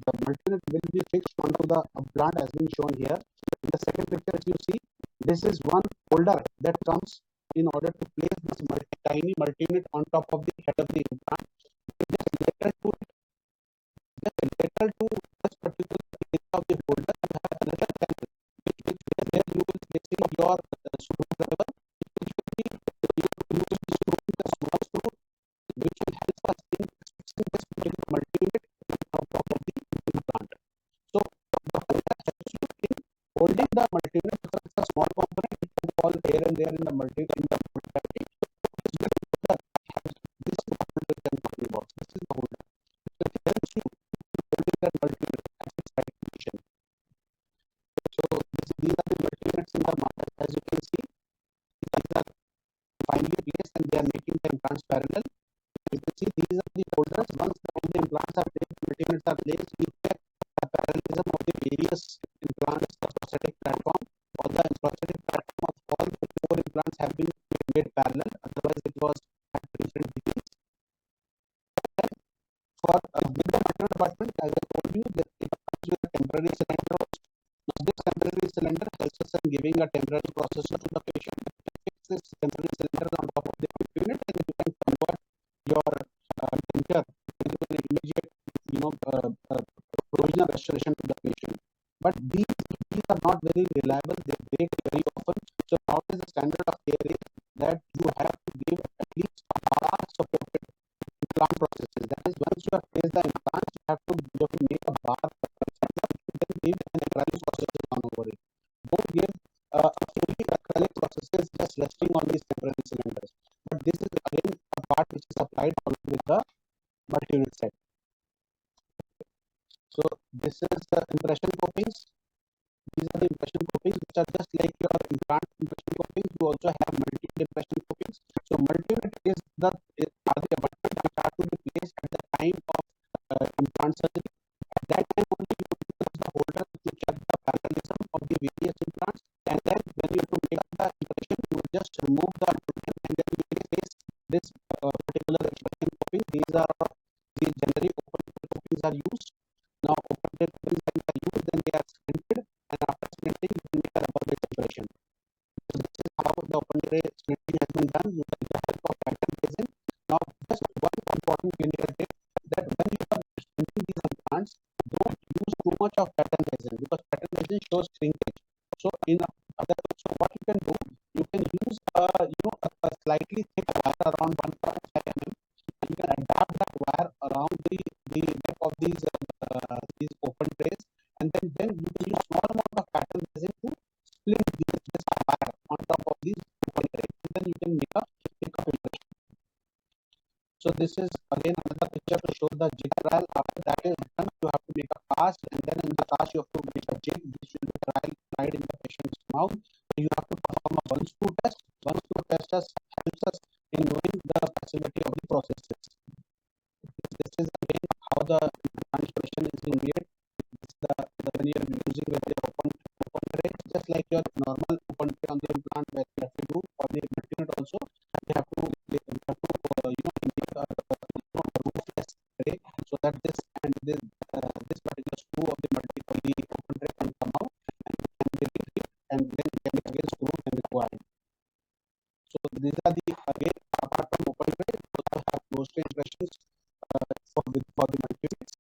the multi-unit will be fixed onto the implant as been shown here. In the second picture, if you see, this is one holder that comes in order to place this tiny multi-unit on top of the head of the implant. Just lateral to this particular area of the holder, you have another channel where you will placing your screwdriver, which will be screwing the small screw, which will help us in fixing this particular multi-unit on top of the implant. So the holder helps you in holding the multi-unit, because it's a small component, it can fall here and there in the multi-unit. This is the holder. This is the holder. So it helps you holding that multi-unit finely placed and they are making the implants parallel. You can see these are the folders. Once the implants are placed, the multi-units are placed, we check the parallelism of the various implants, the prosthetic platform, or the prosthetic platform of all the 4 implants have been made parallel, otherwise it was at different degrees. For with the material department, as I told you, that it comes with a temporary cylinder also. Now, this temporary cylinder helps us in giving a temporary processor to the patient. You can fix this temporary cylinder on top of the unit, and you can convert your denture into an immediate, provisional restoration to the patient. But these are not very reliable. They break very often. So, nowadays the standard of care is that you have to give at least bar supported implant processes. That is, once you have placed the implants, you have to make a bar, then give an acrylic processes on over it. Don't give a fully acrylic processes just resting on these temporary cylinders. But this is again a part which is applied with the multi-unit set. So this is the impression coatings. These are the impression coatings which are just like your implant impression coatings. You also have multi-unit impression coatings. So multi-unit is the abutment which are to be placed at the time of implant surgery. At that time only you will use the holder to check the parallelism of the various implants, and then when you have to make up the impression, you will just remove the abutment and then you will place this particular impression coating. These generally open coatings are used. Now open coatings when they are used, then they are splinted, and after splinting you will make a rubber based impression. So this is how the open tray splinting has been done with the help of pattern resin. Now just one important clinical tip, that when you are splinting these implants, don't use too much of pattern resin, because pattern resin shows shrinkage. So so what you can do, you can use a slightly thick wire around 1.5 mm, and you can adapt that wire around the neck of these open trays, and then you can use small amount of pattern resin to splint this wire on top of these open trays, and then you can make a pickup impression. So this is again another picture to show the jig trial. After that is done, you have to make a cast, and then in the cast you have to make a jig which will be tried in the patient's mouth. So you have to perform a 1-screw test. 1-screw test helps us in knowing the facility of the processes. This is again how the manipulation is being made. When you are using with the open tray, just like your normal open tray on the implant, where you have to do for the multi-unit also, you have to make a roofless tray, so that this particular screw of the open tray can come out and can be retrieved, and then it can be again screwed when required. So these are the again apart from open tray, we also have closed tray impressions for the multi-units.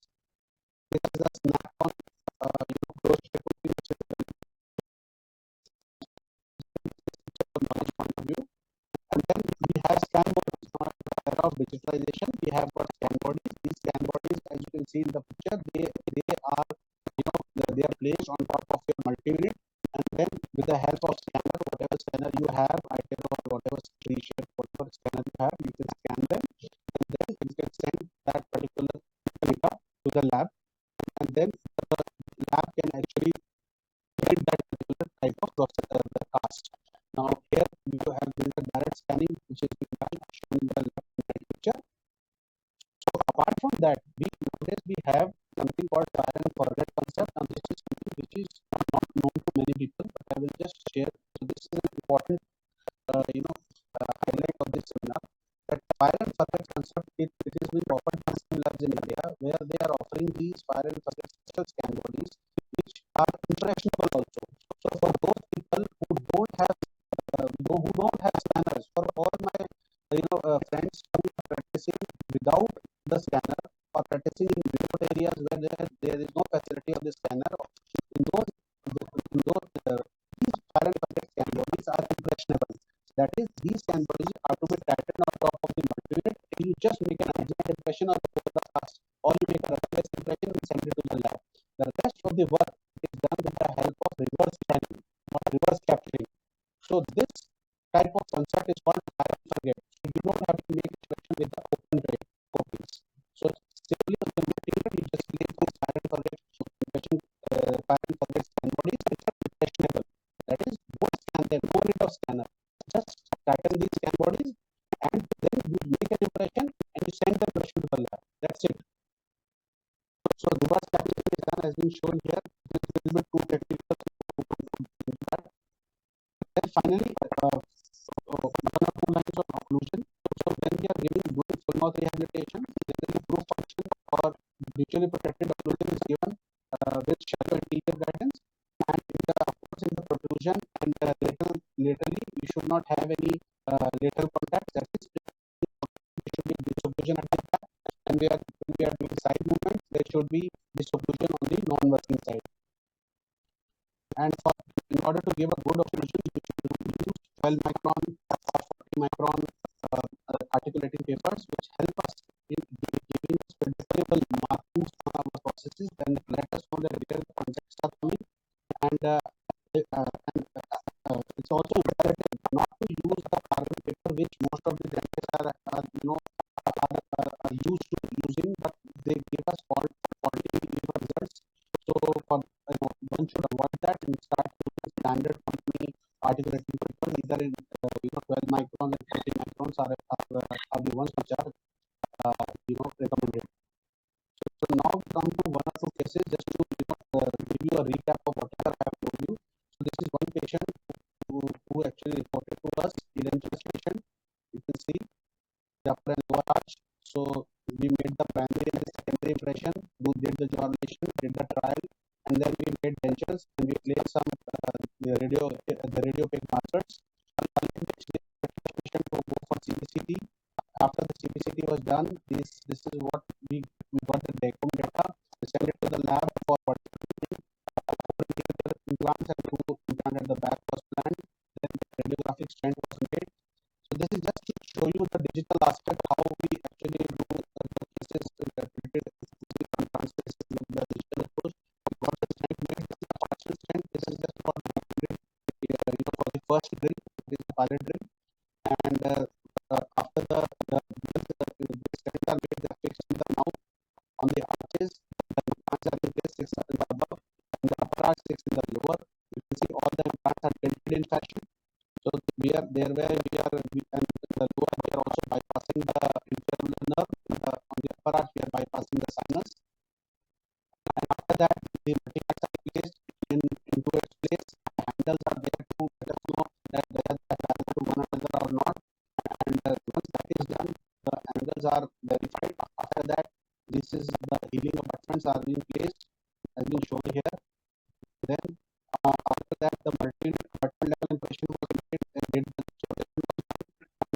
This is a snap-on closed tray coating, which is from knowledge point of view. And then we have scan bodies. Now, in the era of digitalization, we have got scan bodies. These scan bodies, as you can see in the picture, they are they are placed on top of your multi-unit, and then with the help of scanner, whatever scanner you have, either or whatever 3-shape, whatever scanner you have, you can scan them, and then you can send that particular data to the lab, and then the lab can actually create that particular type of process, the cast. Now here we have the direct scanning, which is shown in the left picture. So apart from that, nowadays we have something called fire and forget concept, and this is something which is not known to many people, but I will just share. So this is an important highlight of this seminar, that fire and forget concept, it is being offered by some labs in India, where they are offering these fire and forget special scan bodies which are impressionable also. So for those people who don't have scanners, for all my friends who are practicing without the scanner or practicing in remote areas where there is no facility of the scanner, in those these fire and forget scan bodies are impressionable. That is, these scan bodies are to be patterned on top of the multi-unit, and you just make an adjunct impression on the cast, or you make a reference impression and send it to the lab. The rest of the work is done with the help of reverse scanning or reverse capturing. So this type of concept is called fire and forget. So you don't have to make expression with the open tray coatings. So simply on the multi-unit, you just place this fire and forget scan bodies which are impressionable. That is, don't scan them, no need of scanner. Just pattern these scan bodies been shown here. This is a little bit too technical into that. Then finally, one or two lines of conclusion. So when we are doing full mouth rehabilitation, generally proof function or visually protected occlusion is given with shallow anterior guidance, and of course in the protrusion and laterally we should not have any lateral contact. That is, there should be disocclusion at the back, and when we are doing side movements, there should be disocclusion on the non-working side. And in order to give a good occlusion, you should use 12 micron or 40 micron articulating papers, which help us in giving us predictable markings on our processes, and let us know that where the concepts are coming. And it's also imperative not to use the carbon paper which most of the dentists are used to using, but they give us faulty results. So one should avoid that and start using standard company articulating paper, either in 12 microns and 40 microns are the ones which are recommended. So now we come to one or two cases just to give you a recap of whatever I have told you. So this is one patient who actually reported to us, edentulous patient. You can see the upper and lower arch. So we made the primary and secondary impression, did the jaw relation, did the trial, and then we made dentures and we placed some the radio pig markers. The patient to go for CBCT. After the CBCT was done, this is what we got the DECOM data. We sent it to the lab for implants, and 2 implant at the back was planned. Then the radiographic stent was made. So this is just to show you the digital aspect, how we actually do the cases treated implants with the digital approach. We got the stent made. This is a partial stent. This is just for the for the first drill. This is the pilot drill, and after the stents are made, they are fixed in the mouth on the arches. The implants are in place 6 in the above, and the upper arch 6 in the lower. You can see all the implants are tilted in fashion. So we are there where we are, and in the lower we are also bypassing the inferior nerve. On the upper arch we are bypassing the sinus. And after that, the multi-arch are placed into its place. The handles are there to let us know that they are parallel to one another or not. And once that is done, the angles are verified. After that, this is the healing abutments are being placed, as been shown here. Then after that, the multi-unit abutment level impression was made,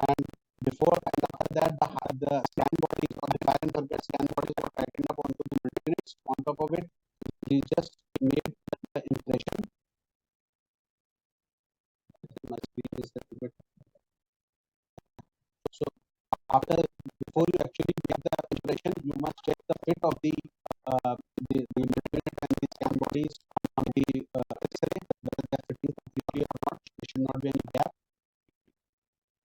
and before and after that, the scan bodies or the parent forget scan bodies were tightened up onto the multi-units. On top of it, we just made the impression. My screen is a little bit. So before you actually make the impression, you must check the fit of the multi-unit and the scan bodies on the X-ray, whether they are fitting completely or not. There should not be any gap.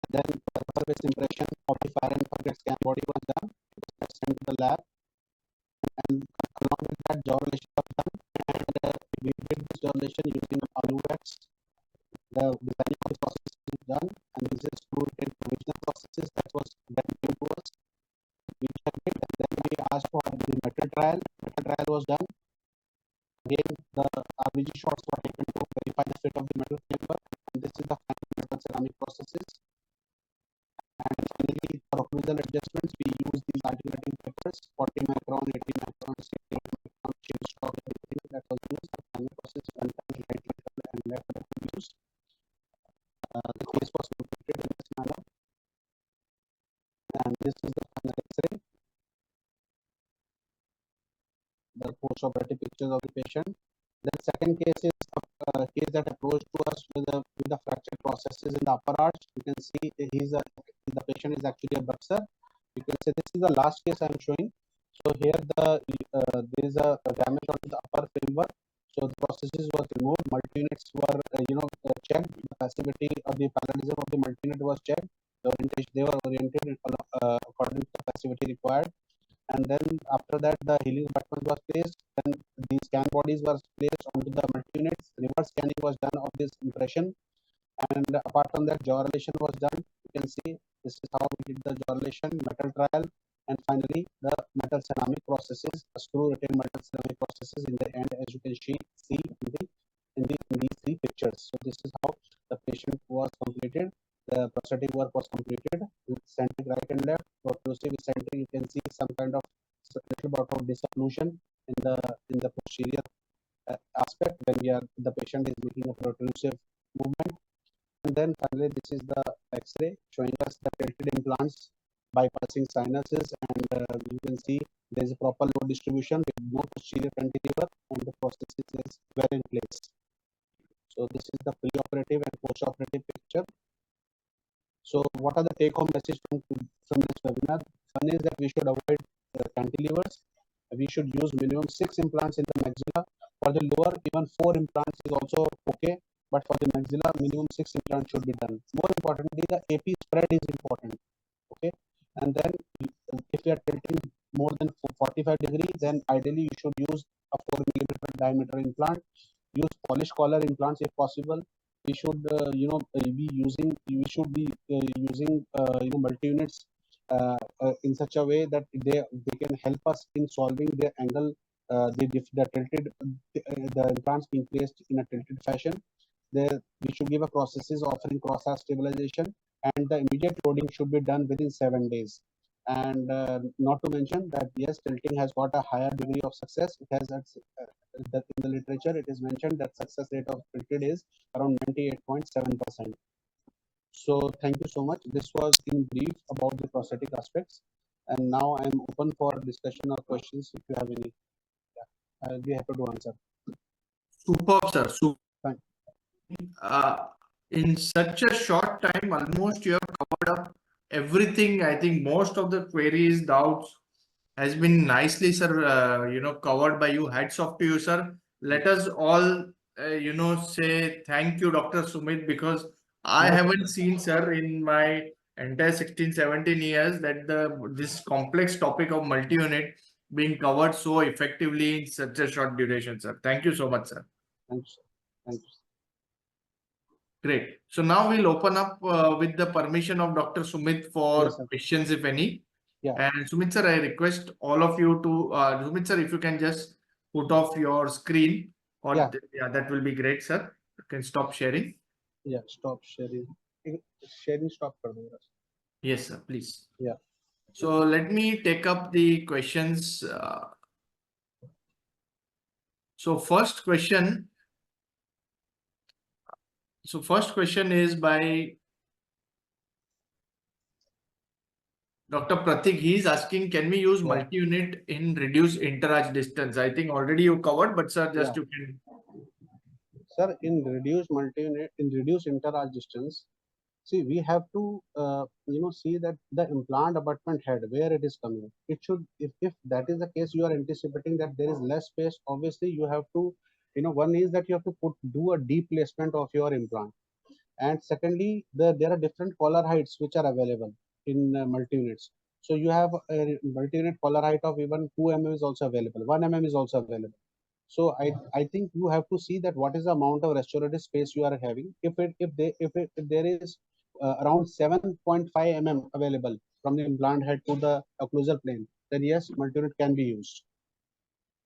And then the surface impression of the fire and forget scan body was done. It was sent to the lab, and along with that, jaw relation was done. And we did this jaw relation using AluVax. The designing of the process is done, and this is to take provisional processes that came to us. We checked it, and then we asked for the metal trial. Metal trial was done. Again, the RVG shots were taken to verify the fit of the metal framework, and this is the final metal ceramic processes. And finally, for occlusal adjustments, we use these articulating papers, 40 micron, 80 micron, 60 micron, chip stock, everything that was used. The final process went on right and left that we used. The case was completed in this manner, and this is the final X-ray. The post-operative pictures of the patient. The second case is a case that approached to us with the fracture processes in the upper arch. You can see the patient is actually a buxer. You can see this is the last case I am showing. So here there is a damage on the upper framework. So the processes was removed. Multi-units were checked. The passivity or the parallelism of the multi-unit was checked. They were oriented according to the passivity required. And then after that, the healing abutment was placed. Then the scan bodies were placed onto the multi-units. Reverse scanning was done of this impression. And apart from that, jaw relation was done. You can see this is how we did the jaw relation, metal trial, And finally, the metal ceramic processes, screw retained metal ceramic processes in the end, as you can see in these three pictures. So this is how the patient was completed. The prosthetic work was completed with centric right and left. For occlusive eccentric, you can see some kind of little bit of disocclusion in the posterior aspect when the patient is making a protrusive movement. And then finally, this is the X-ray showing us the tilted implants bypassing sinuses, and you can see there is a proper load distribution with no posterior cantilever, and the prosthesis is well in place. So this is the pre-operative and post-operative picture. So what are the take-home message from this webinar? One is that we should avoid cantilevers. We should use minimum 6 implants in the maxilla. For the lower, even 4 implants is also okay, but for the maxilla, minimum 6 implants should be done. More importantly, the AP spread is important. Okay, and then if you are tilting more than 45 degrees, then ideally you should use a 4 millimeter diameter implant. Use polished collar implants if possible. We should be using multi units in such a way that they can help us in solving the angle, the implants being placed in a tilted fashion. There we should give a processes offering cross-arch stabilization, and the immediate loading should be done within 7 days. And not to mention that yes, tilting has got a higher degree of success. It has that in the literature it is mentioned that success rate of tilted is around 98.7%. So thank you so much. This was in brief about the prosthetic aspects, and now I am open for discussion or questions if you have any. Yeah, I'll be happy to answer. Superb, sir. Fine. In such a short time, almost you have covered up everything. I think most of the queries, doubts has been nicely, sir, covered by you. Hats off to you, sir. Let us all, say thank you, Dr. Sumit, because I haven't seen, sir, in my entire 16, 17 years that this complex topic of multi-unit being covered so effectively in such a short duration, sir. Thank you so much, sir. Thank you, sir. Thank you. Great. So now we'll open up with the permission of Dr. Sumit for Yes, sir. questions, if any. Yeah. And Sumit sir, I request all of you to, Sumit sir, if you can just put off your screen, or Yeah. That will be great, sir. You can stop sharing. Yeah, stop sharing. Sharing stop kar do. Yes, sir, please. Yeah. So let me take up the questions. So first question is by Dr. Pratik. He is asking, can we use multi-unit in reduced interarch distance? I think already you covered, but sir, just you can. Sir, in reduced multi-unit, in reduced interarch distance, see, we have to see that the implant abutment head where it is coming. It should, if that is the case, you are anticipating that there is less space. Obviously, you have to, one is that you have to do a deep placement of your implant. And secondly, there are different collar heights which are available in multi-units. So you have a multi-unit collar height of even 2 mm is also available, 1 mm is also available. So I think you have to see that what is the amount of restorative space you are having. If there is around 7.5 mm available from the implant head to the occlusal plane, then yes, multi-unit can be used.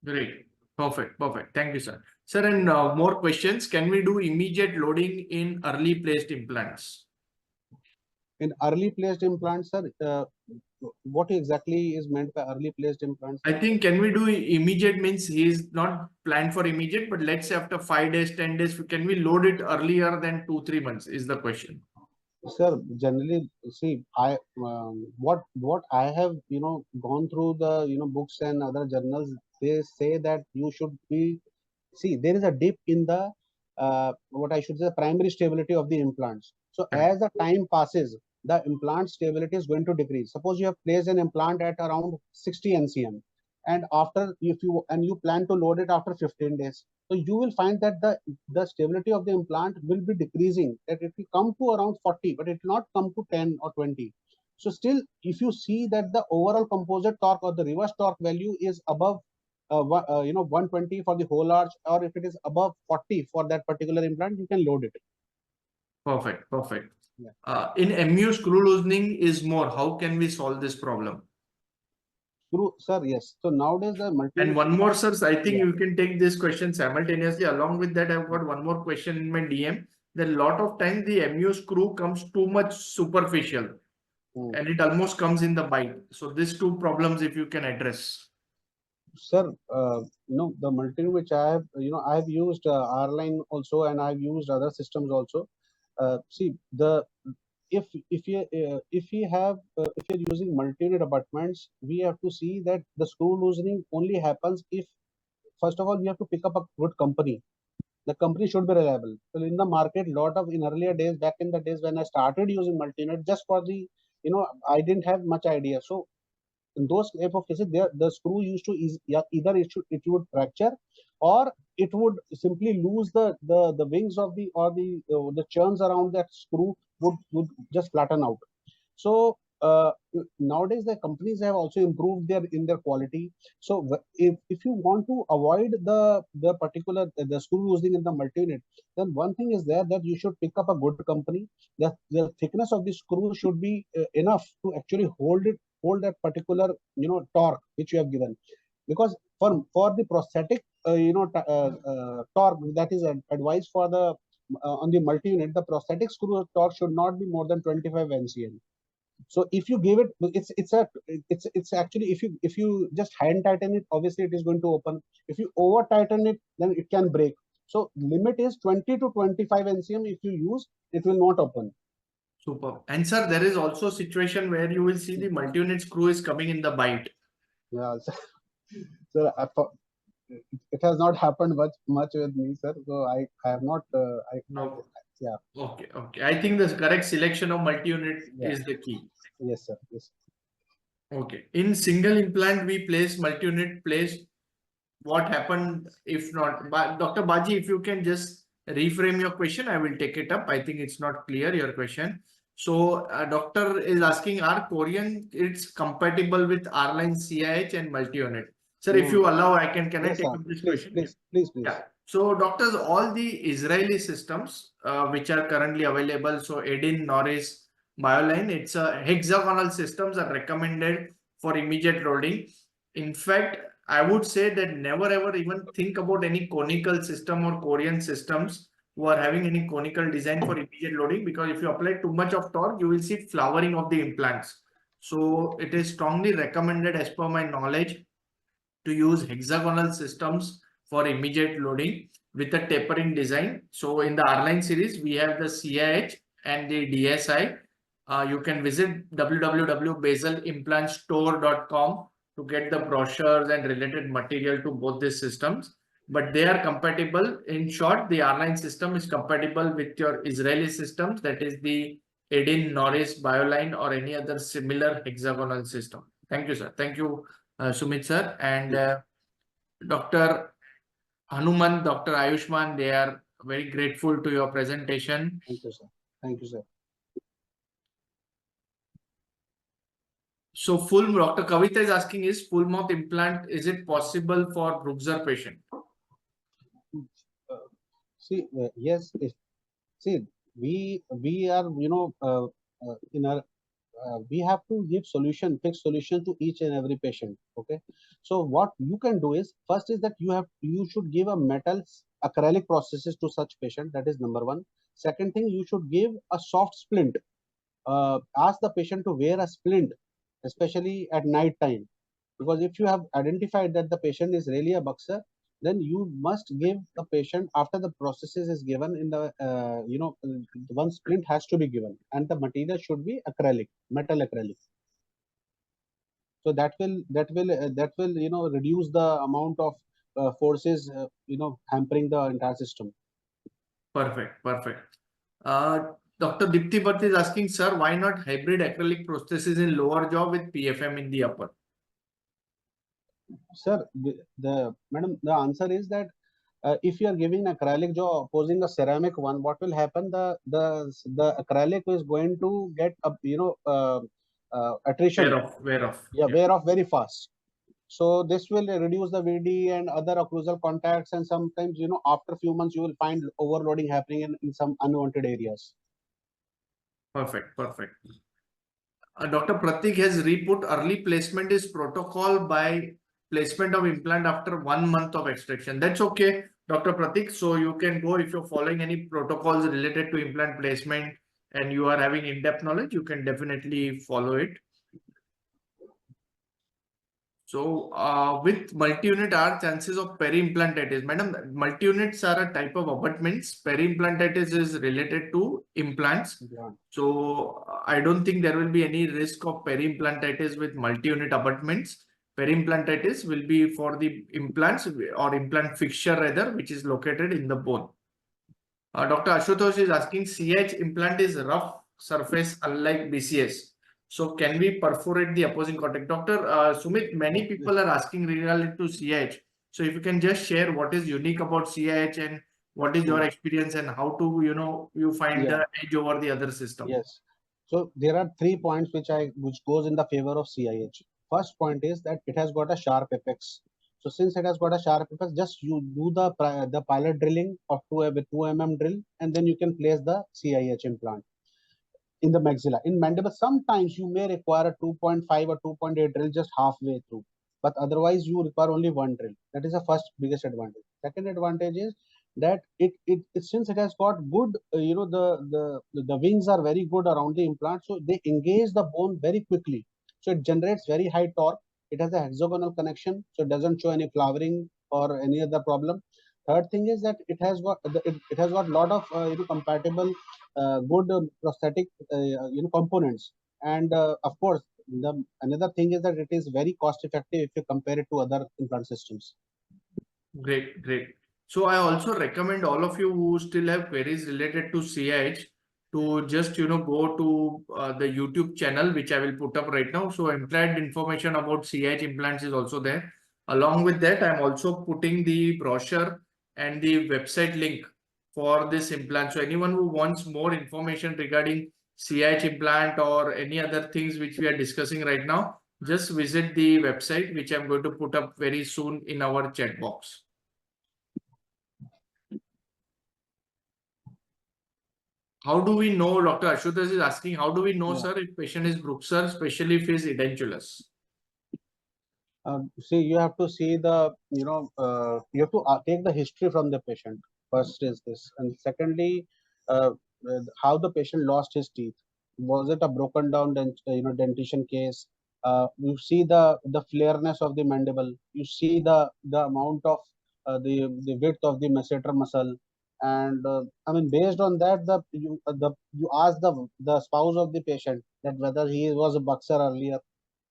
Great. Perfect. Thank you, sir. Sir, and more questions. Can we do immediate loading in early placed implants? In early placed implants, sir, what exactly is meant by early placed implants? I think can we do immediate means he is not planned for immediate, but let's say after 5 days, 10 days, can we load it earlier than 2-3 months is the question. Sir, generally, see, what I have gone through the books and other journals. They say that you should be, see, there is a dip in the what I should say, primary stability of the implants. So as the time passes, the implant stability is going to decrease. Suppose you have placed an implant at around 60 NCM, and after you plan to load it after 15 days. So you will find that the stability of the implant will be decreasing. That it will come to around 40, but it will not come to 10 or 20. So still, if you see that the overall composite torque or the reverse torque value is above 120 for the whole arch, or if it is above 40 for that particular implant, you can load it. Perfect. Yeah. In MU, screw loosening is more. How can we solve this problem? screw, sir. Yes. So nowadays the And one more, sir, I think Yeah. you can take this question simultaneously. Along with that, I've got one more question in my DM. That a lot of times the MU screw comes too much superficial and it almost comes in the bite. So these two problems, if you can address. Sir, the multi which I have, I have used R-line also, and I've used other systems also. See, the if you're using multi-unit abutments, we have to see that the screw loosening only happens if, first of all, we have to pick up a good company. The company should be reliable. So in the market, lot of, in earlier days, back in the days when I started using multi-unit, just for the, I didn't have much idea. So in those type of cases, the screw used to either it would fracture, or it would simply lose the wings of the churns around that screw would just flatten out. So nowadays the companies have also improved their quality. So if you want to avoid the particular the screw losing in the multi-unit, then one thing is there that you should pick up a good company. The thickness of the screw should be enough to actually hold that particular torque which you have given, because for the prosthetic torque that is advised for the on the multi-unit, the prosthetic screw torque should not be more than 25 NCM. So if you give it, it's actually, if you just hand tighten it, obviously it is going to open. If you over tighten it, then it can break. So limit is 20 to 25 NCM. If you use, it will not open. Super. And sir, there is also a situation where you will see the multi-unit screw is coming in the bite. Yeah. So it has not happened much with me, sir. So I have not. No. Yeah. Okay. Okay. I think the correct selection of multi-unit Yeah. is the key. Yes, sir. Yes. Okay. In single implant, we place multi-unit place. What happened if not? Dr. Baji, if you can just reframe your question, I will take it up. I think it's not clear, your question. So doctor is asking, are Korean it's compatible with R-line CIH and multi-unit? Sir, if you allow, I can I Yes, take sir. up this Please, question? please. Yeah. So doctors, all the Israeli systems which are currently available, so Edin, Norris, BioLine, it's a hexagonal systems are recommended for immediate loading. In fact, I would say that never ever even think about any conical system or Korean systems who are having any conical design for immediate loading, because if you apply too much of torque, you will see flowering of the implants. So it is strongly recommended, as per my knowledge, to use hexagonal systems for immediate loading with a tapering design. So in the R-Line series, we have the CIH and the DSI. You can visit www.baselimplantsstore.com to get the brochures and related material to both these systems. But they are compatible. In short, the R-Line system is compatible with your Israeli systems, that is the Edin, Norris, BioLine, or any other similar hexagonal system. Thank you, sir. Thank you, Sumit sir, and Dr. Hanuman, Dr. Ayushman, they are very grateful to your presentation. Thank you, sir. Thank you, sir. So Dr. Kavita is asking, is full mouth implant, is it possible for Bruxer patient? See, yes. See, we are in our we have to give fixed solution to each and every patient. Okay, so what you can do is, first is that you should give a metals acrylic prosthesis to such patient. That is number one. Second thing, you should give a soft splint. Ask the patient to wear a splint, especially at night time, because if you have identified that the patient is really a boxer, then you must give the patient, after the processes is given in the one splint has to be given, and the material should be acrylic, metal acrylic. So that will reduce the amount of forces hampering the entire system. Perfect. Dr. Dipti Bhatt is asking, sir, why not hybrid acrylic prosthesis in lower jaw with PFM in the upper? Sir, madam, the answer is that if you are giving acrylic jaw opposing a ceramic one, what will happen? The acrylic is going to get attrition. Wear off. Yeah, wear off very fast. So this will reduce the VD and other occlusal contacts, and sometimes after a few months you will find overloading happening in some unwanted areas. Perfect. Dr. Pratik has re-put early placement is protocol by placement of implant after 1 month of extraction. That's okay, Dr. Pratik. So you can go if you're following any protocols related to implant placement and you are having in-depth knowledge, you can definitely follow it. So with multi-unit are chances of peri-implantitis. Madam, multi-units are a type of abutments. Peri-implantitis is related to implants. So I don't think there will be any risk of peri-implantitis with multi-unit abutments. Peri-implantitis will be for the implants or implant fixture rather, which is located in the bone. Dr. Ashutosh is asking, CH implant is rough surface unlike BCS. So can we perforate the opposing cortex? Dr. Sumit, many people are asking regarding to CH. So if you can just share what is unique about CH and what is your experience and how to, you find the edge over the other system. Yes. So there are 3 points which goes in the favor of CIH. First point is that it has got a sharp apex. So since it has got a sharp apex, just you do the pilot drilling of 2 mm drill, and then you can place the CIH implant in the maxilla. In mandible, sometimes you may require a 2.5 or 2.8 drill just halfway through, but otherwise you require only one drill. That is the first biggest advantage. Second advantage is that it since it has got good, the wings are very good around the implant, so they engage the bone very quickly. So it generates very high torque. It has a hexagonal connection, so it doesn't show any flowering or any other problem. Third thing is that it has got it has got lot of compatible good prosthetic components, and of course another thing is that it is very cost effective if you compare it to other implant systems. Great, great. So I also recommend all of you who still have queries related to CH to just go to the YouTube channel which I will put up right now. So implant information about CH implants is also there. Along with that, I'm also putting the brochure and the website link for this implant. So anyone who wants more information regarding CH implant or any other things which we are discussing right now, just visit the website, which I'm going to put up very soon in our chat box. How do we know, Dr. Ashutosh is asking, how do we know, sir, if patient is Bruxer, especially if he is edentulous? See, you have to see the, you have to take the history from the patient. First is this, and secondly, how the patient lost his teeth. Was it a broken down dentition case? You see the flareness of the mandible. You see the amount of the width of the masseter muscle, and I mean, based on that, you ask the spouse of the patient that whether he was a boxer earlier.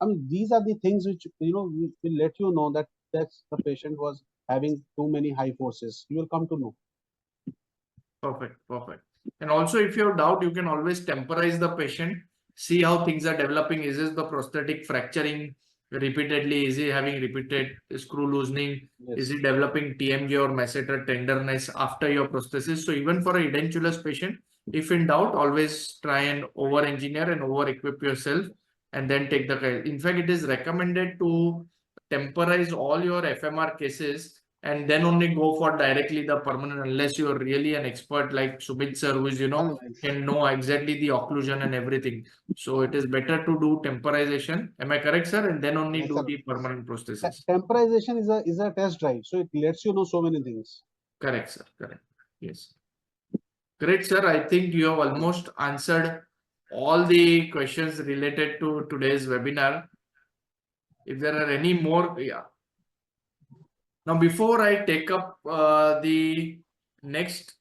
I mean, these are the things which will let you know that the patient was having too many high forces. You will come to know. Perfect, perfect. And also, if you have doubt, you can always temporize the patient, see how things are developing. Is this the prosthetic fracturing repeatedly? Is he having repeated screw loosening? Yes. Is he developing TMJ or masseter tenderness after your prosthesis? So even for a edentulous patient, if in doubt, always try and over-engineer and over-equip yourself and then take the care. In fact, it is recommended to temporize all your FMR cases and then only go for directly the permanent, unless you're really an expert like Sumit sir, who is, can know exactly the occlusion and everything. So it is better to do temporization. Am I correct, sir? And then only do the permanent prosthesis. Temporization is a test drive, so it lets you know so many things. Correct, sir. Correct. Yes. Great, sir. I think you have almost answered all the questions related to today's webinar. If there are any more, yeah. Now, before I take up the next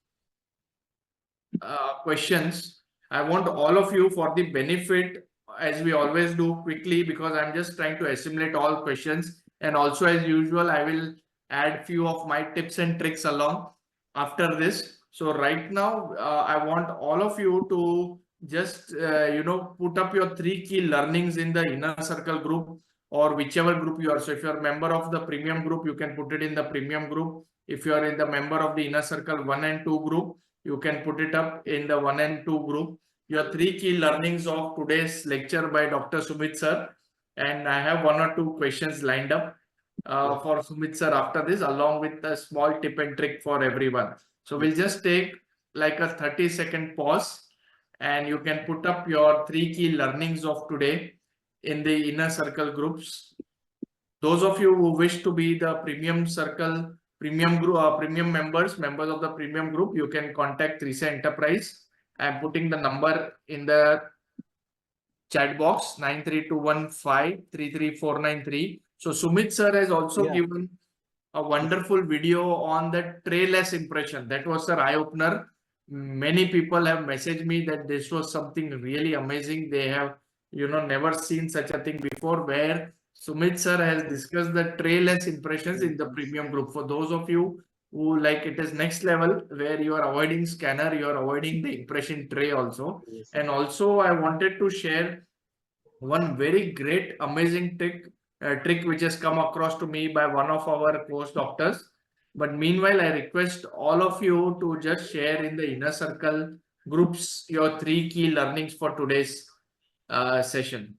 questions, I want all of you, for the benefit, as we always do, quickly, because I'm just trying to assimilate all questions. And also, as usual, I will add few of my tips and tricks along after this. So right now, I want all of you to just, put up your 3 key learnings in the inner circle group or whichever group you are. So if you're a member of the premium group, you can put it in the premium group. If you are in the member of the inner circle 1 and 2 group, you can put it up in the 1 and 2 group. Your 3 key learnings of today's lecture by Dr. Sumit sir. And I have 1 or 2 questions lined up for Sumit sir after this, along with a small tip and trick for everyone. So we'll just take like a 30-second pause and you can put up your 3 key learnings of today in the inner circle groups. Those of you who wish to be the premium circle, premium group, members of the premium group, you can contact 3C Enterprise. I am putting the number in the chat box 93215-33493. So Sumit sir has also given a wonderful video on the trayless impression. That was the eye opener. Many people have messaged me that this was something really amazing. They have, never seen such a thing before, where Sumit sir has discussed the trayless impressions in the premium group. For those of you who like it is next level, where you are avoiding scanner, you are avoiding the impression tray also. And also I wanted to share one very great, amazing trick which has come across to me by one of our course doctors. But meanwhile, I request all of you to just share in the inner circle groups your 3 key learnings for today's session.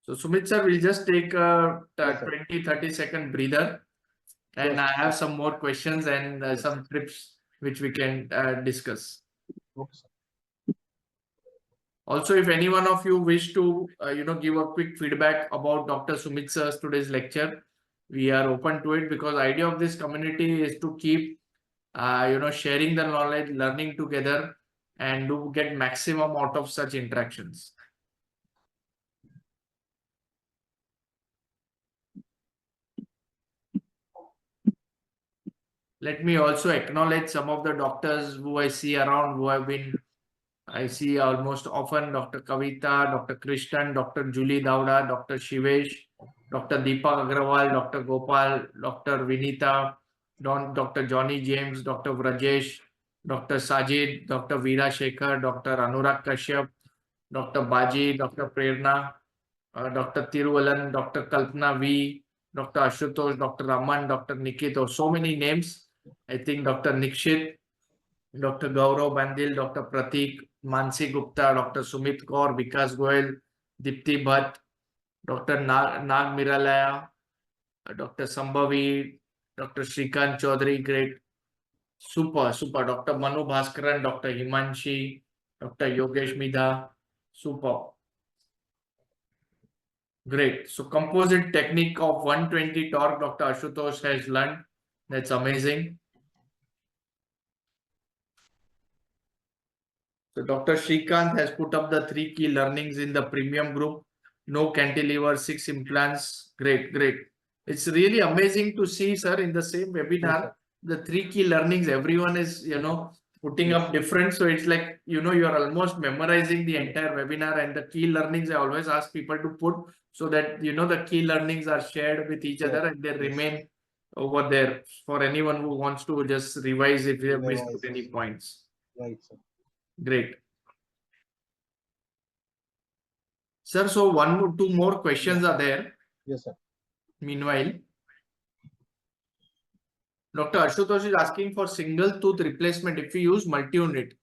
So Sumit sir, we'll just take a 20-30 second breather, and I have some more questions and some tips which we can discuss. Okay, sir. Also, if any one of you wish to, give a quick feedback about Dr. Sumit sir's today's lecture, we are open to it, because the idea of this community is to keep, sharing the knowledge, learning together, and to get maximum out of such interactions. Let me also acknowledge some of the doctors who I see around, who have been, I see almost often: Dr. Kavita, Dr. Krishnan, Dr. Julie Dauda, Dr. Shivesh, Dr. Deepak Agrawal, Dr. Gopal, Dr. Vinita, Dr. Johnny James, Dr. Vrajesh, Dr. Sajid, Dr. Veera Shekhar, Dr. Anurag Kashyap, Dr. Baji, Dr. Prerna, Dr. Tiruvalan, Dr. Kalpana V, Dr. Ashutosh, Dr. Raman, Dr. Nikit, or so many names. I think Dr. Nikshit, Dr. Gaurav Bandil, Dr. Pratik, Mansi Gupta, Dr. Sumit Kaur, Vikas Goyal, Dipti Bhatt, Dr. Nag Miralaya, Dr. Sambhavi, Dr. Shrikant Chaudhary, great. Super. Dr. Manu Bhaskaran, Dr. Himanshi, Dr. Yogesh Midha, super. Great. So composite technique of 120 torque, Dr. Ashutosh has learned. That's amazing. So Dr. Shrikant has put up the 3 key learnings in the premium group. No cantilever, 6 implants. Great. It's really amazing to see, sir, in the same webinar, the 3 key learnings. Everyone is, putting up different. So it's like, you're almost memorizing the entire webinar, and the key learnings I always ask people to put, so that, the key learnings are shared with each other, and they remain over there for anyone who wants to just revise if they have missed any points. Right, sir. Great. Sir, so 2 more questions are there. Yes, sir. Meanwhile, Dr. Ashutosh is asking for single tooth replacement. If we use multi-unit,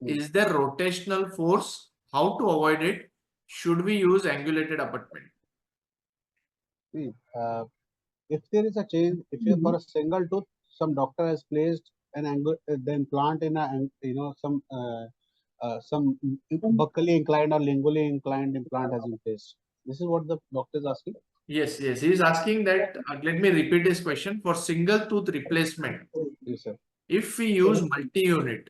is there rotational force? How to avoid it? Should we use angulated abutment? See, if there is a change, if you for a single tooth, some doctor has placed an angle, the implant in a, some buccally inclined or lingually inclined implant has been placed. This is what the doctor is asking. Yes. He is asking that. Let me repeat his question. For single tooth replacement, Yes, sir. if we use multi-unit,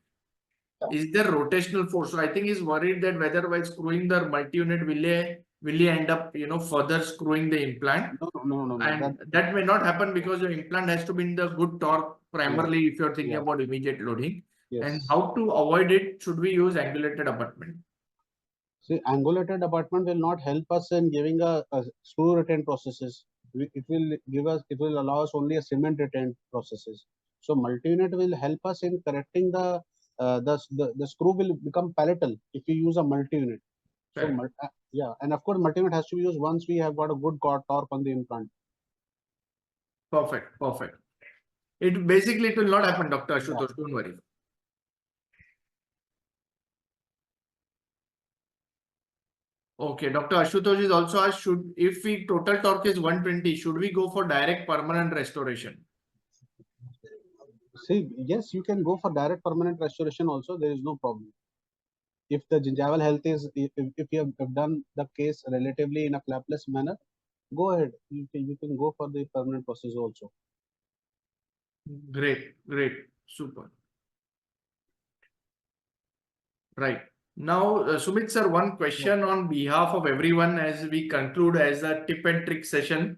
is there rotational force? So I think he's worried that whether by screwing the multi-unit, will he end up, further screwing the implant? No. And that may not happen, because your implant has to be in the good torque primarily, if you're thinking about immediate loading. Yes. And how to avoid it? Should we use angulated abutment? See, angulated abutment will not help us in giving a screw retain processes. It will allow us only a cement retain processes. So multi-unit will help us in correcting the screw will become palatal if you use a multi-unit. So and of course multi-unit has to be used once we have got a good torque on the implant. Perfect. It will not happen, Dr. Ashutosh. Don't worry. Okay, Dr. Ashutosh is also asked, if we total torque is 120, should we go for direct permanent restoration? See, yes, you can go for direct permanent restoration also. There is no problem. If the gingival health is, if you have done the case relatively in a flapless manner, go ahead. You can go for the permanent process also. Great, great, super. Right. Now, Sumit sir, one question on behalf of everyone as we conclude as a tip and trick session.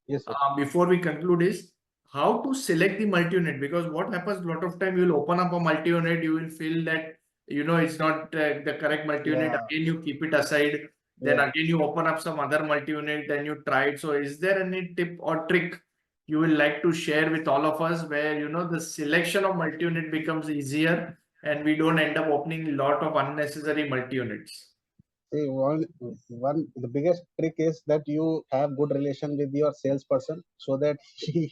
Yes, sir. Before we conclude is how to select the multi-unit, because what happens a lot of time you will open up a multi-unit, you will feel that it's not the correct multi-unit. Yeah. Again, you keep it aside. Then Yeah. again you open up some other multi-unit and you try it. So is there any tip or trick you will like to share with all of us where the selection of multi-unit becomes easier and we don't end up opening a lot of unnecessary multi-units? See, the biggest trick is that you have good relation with your salesperson so that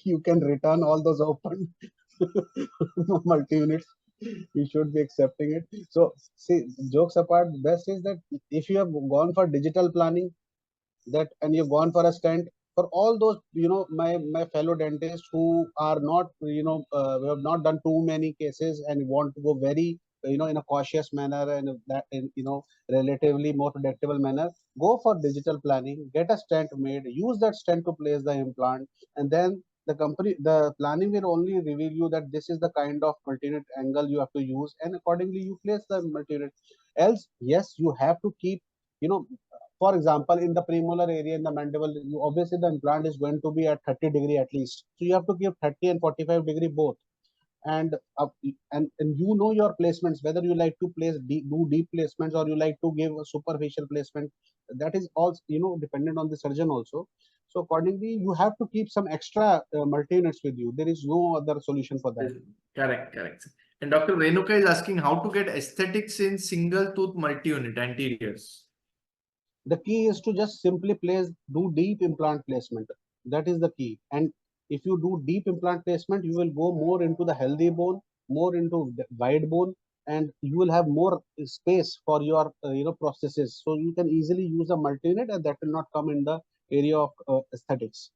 you can return all those open multi-units. You should be accepting it. So, see, jokes apart, best is that if you have gone for digital planning, that and you've gone for a stent, for all those my fellow dentists who are not who have not done too many cases and want to go very in a cautious manner and that in relatively more predictable manner, go for digital planning, get a stent made, use that stent to place the implant, and then the planning will only reveal you that this is the kind of multi-unit angle you have to use, and accordingly you place the multi-unit. Else, yes, you have to keep you know for example, in the premolar area, in the mandible, obviously the implant is going to be at 30 degree at least. So you have to give 30 and 45 degree both. And and your placements, whether you like to do deep placements or you like to give a superficial placement. That is also dependent on the surgeon also. So accordingly, you have to keep some extra multi-units with you. There is no other solution for that. Correct, correct. And Dr. Renuka is asking how to get aesthetics in single tooth multi-unit anteriors. The key is to just simply do deep implant placement. That is the key. And if you do deep implant placement, you will go more into the healthy bone, more into the wide bone, and you will have more space for your processes. So you can easily use a multi-unit, and that will not come in the area of aesthetics.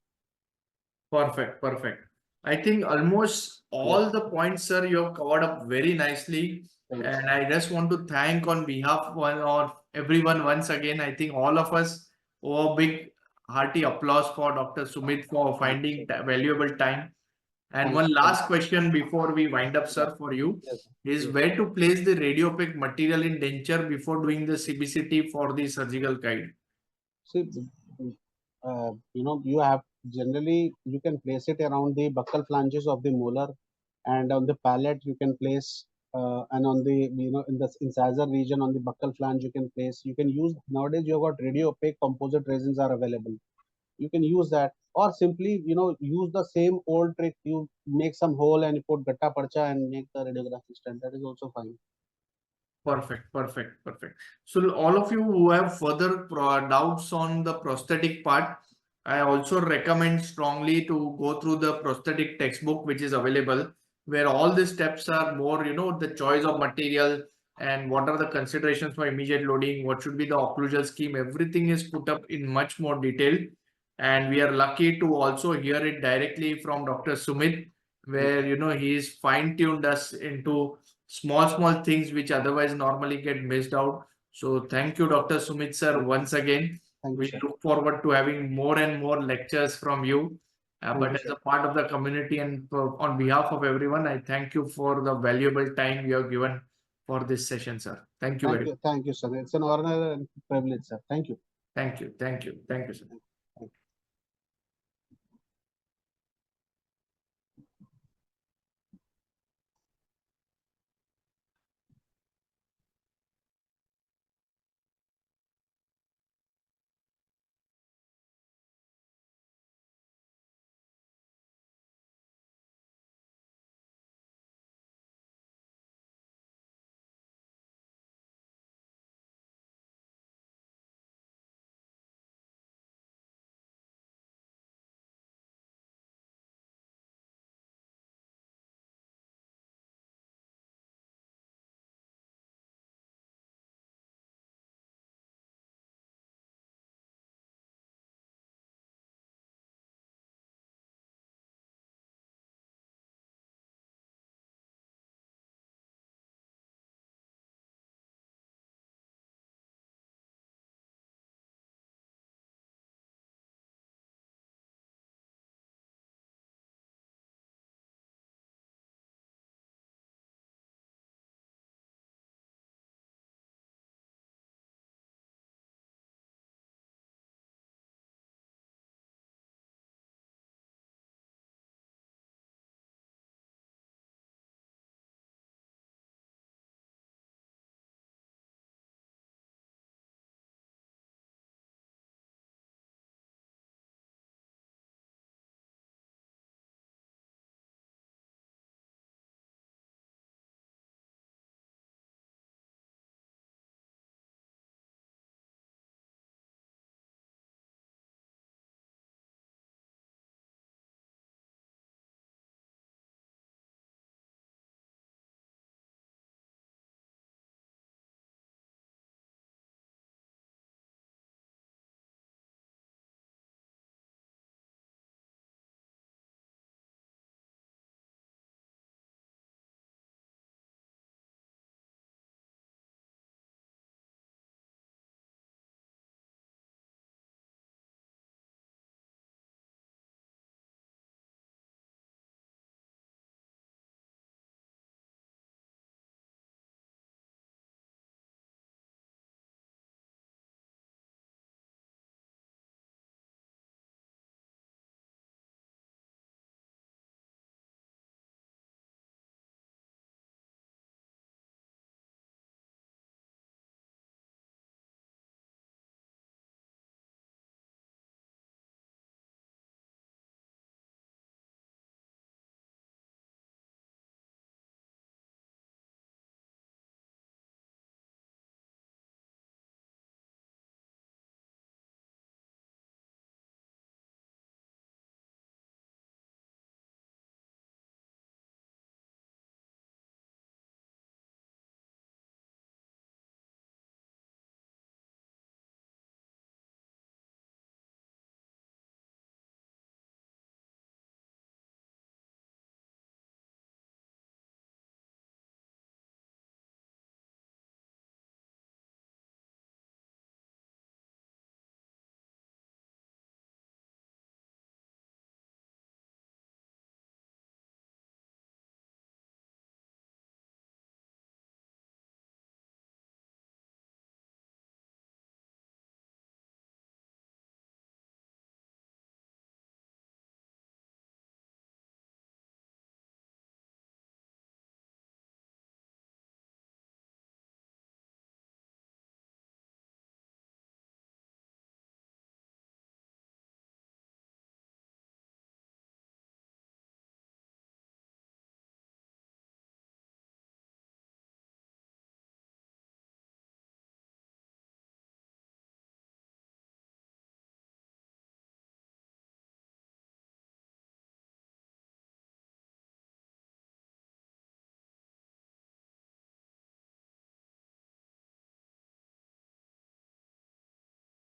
Perfect, perfect. I think almost all the points, sir, you have covered up very nicely. Thanks. And I just want to thank on behalf of everyone once again. I think all of us owe a big hearty applause for Dr. Sumit for finding valuable time. And Thanks. one last question before we wind up, sir, for you is where to place the radiopaque material in denture before doing the CBCT for the surgical guide? See, you have generally you can place it around the buccal flanges of the molar, and on the palate you can place, and on the in the incisor region on the buccal flange you can place. You can use nowadays you have got radio opaque composite resins are available. You can use that, or simply use the same old trick. You make some hole and you put gatta parcha and make the radiographic stent. That is also fine. Perfect, perfect, perfect. So all of you who have further doubts on the prosthetic part, I also recommend strongly to go through the prosthetic textbook, which is available, where all the steps are more, the choice of material and what are the considerations for immediate loading, what should be the occlusal scheme, everything is put up in much more detail. And we are lucky to also hear it directly from Dr. Sumit, where, he's fine-tuned us into small things which otherwise normally get missed out. So thank you, Dr. Sumit sir, once again. We look forward to having more and more lectures from you. But as a part of the community and on behalf of everyone, I thank you for the valuable time you have given for this session, sir. Thank you very much. Thank you, sir. It's an honor and privilege, sir. Thank you. Thank you. Thank you. Thank you, sir.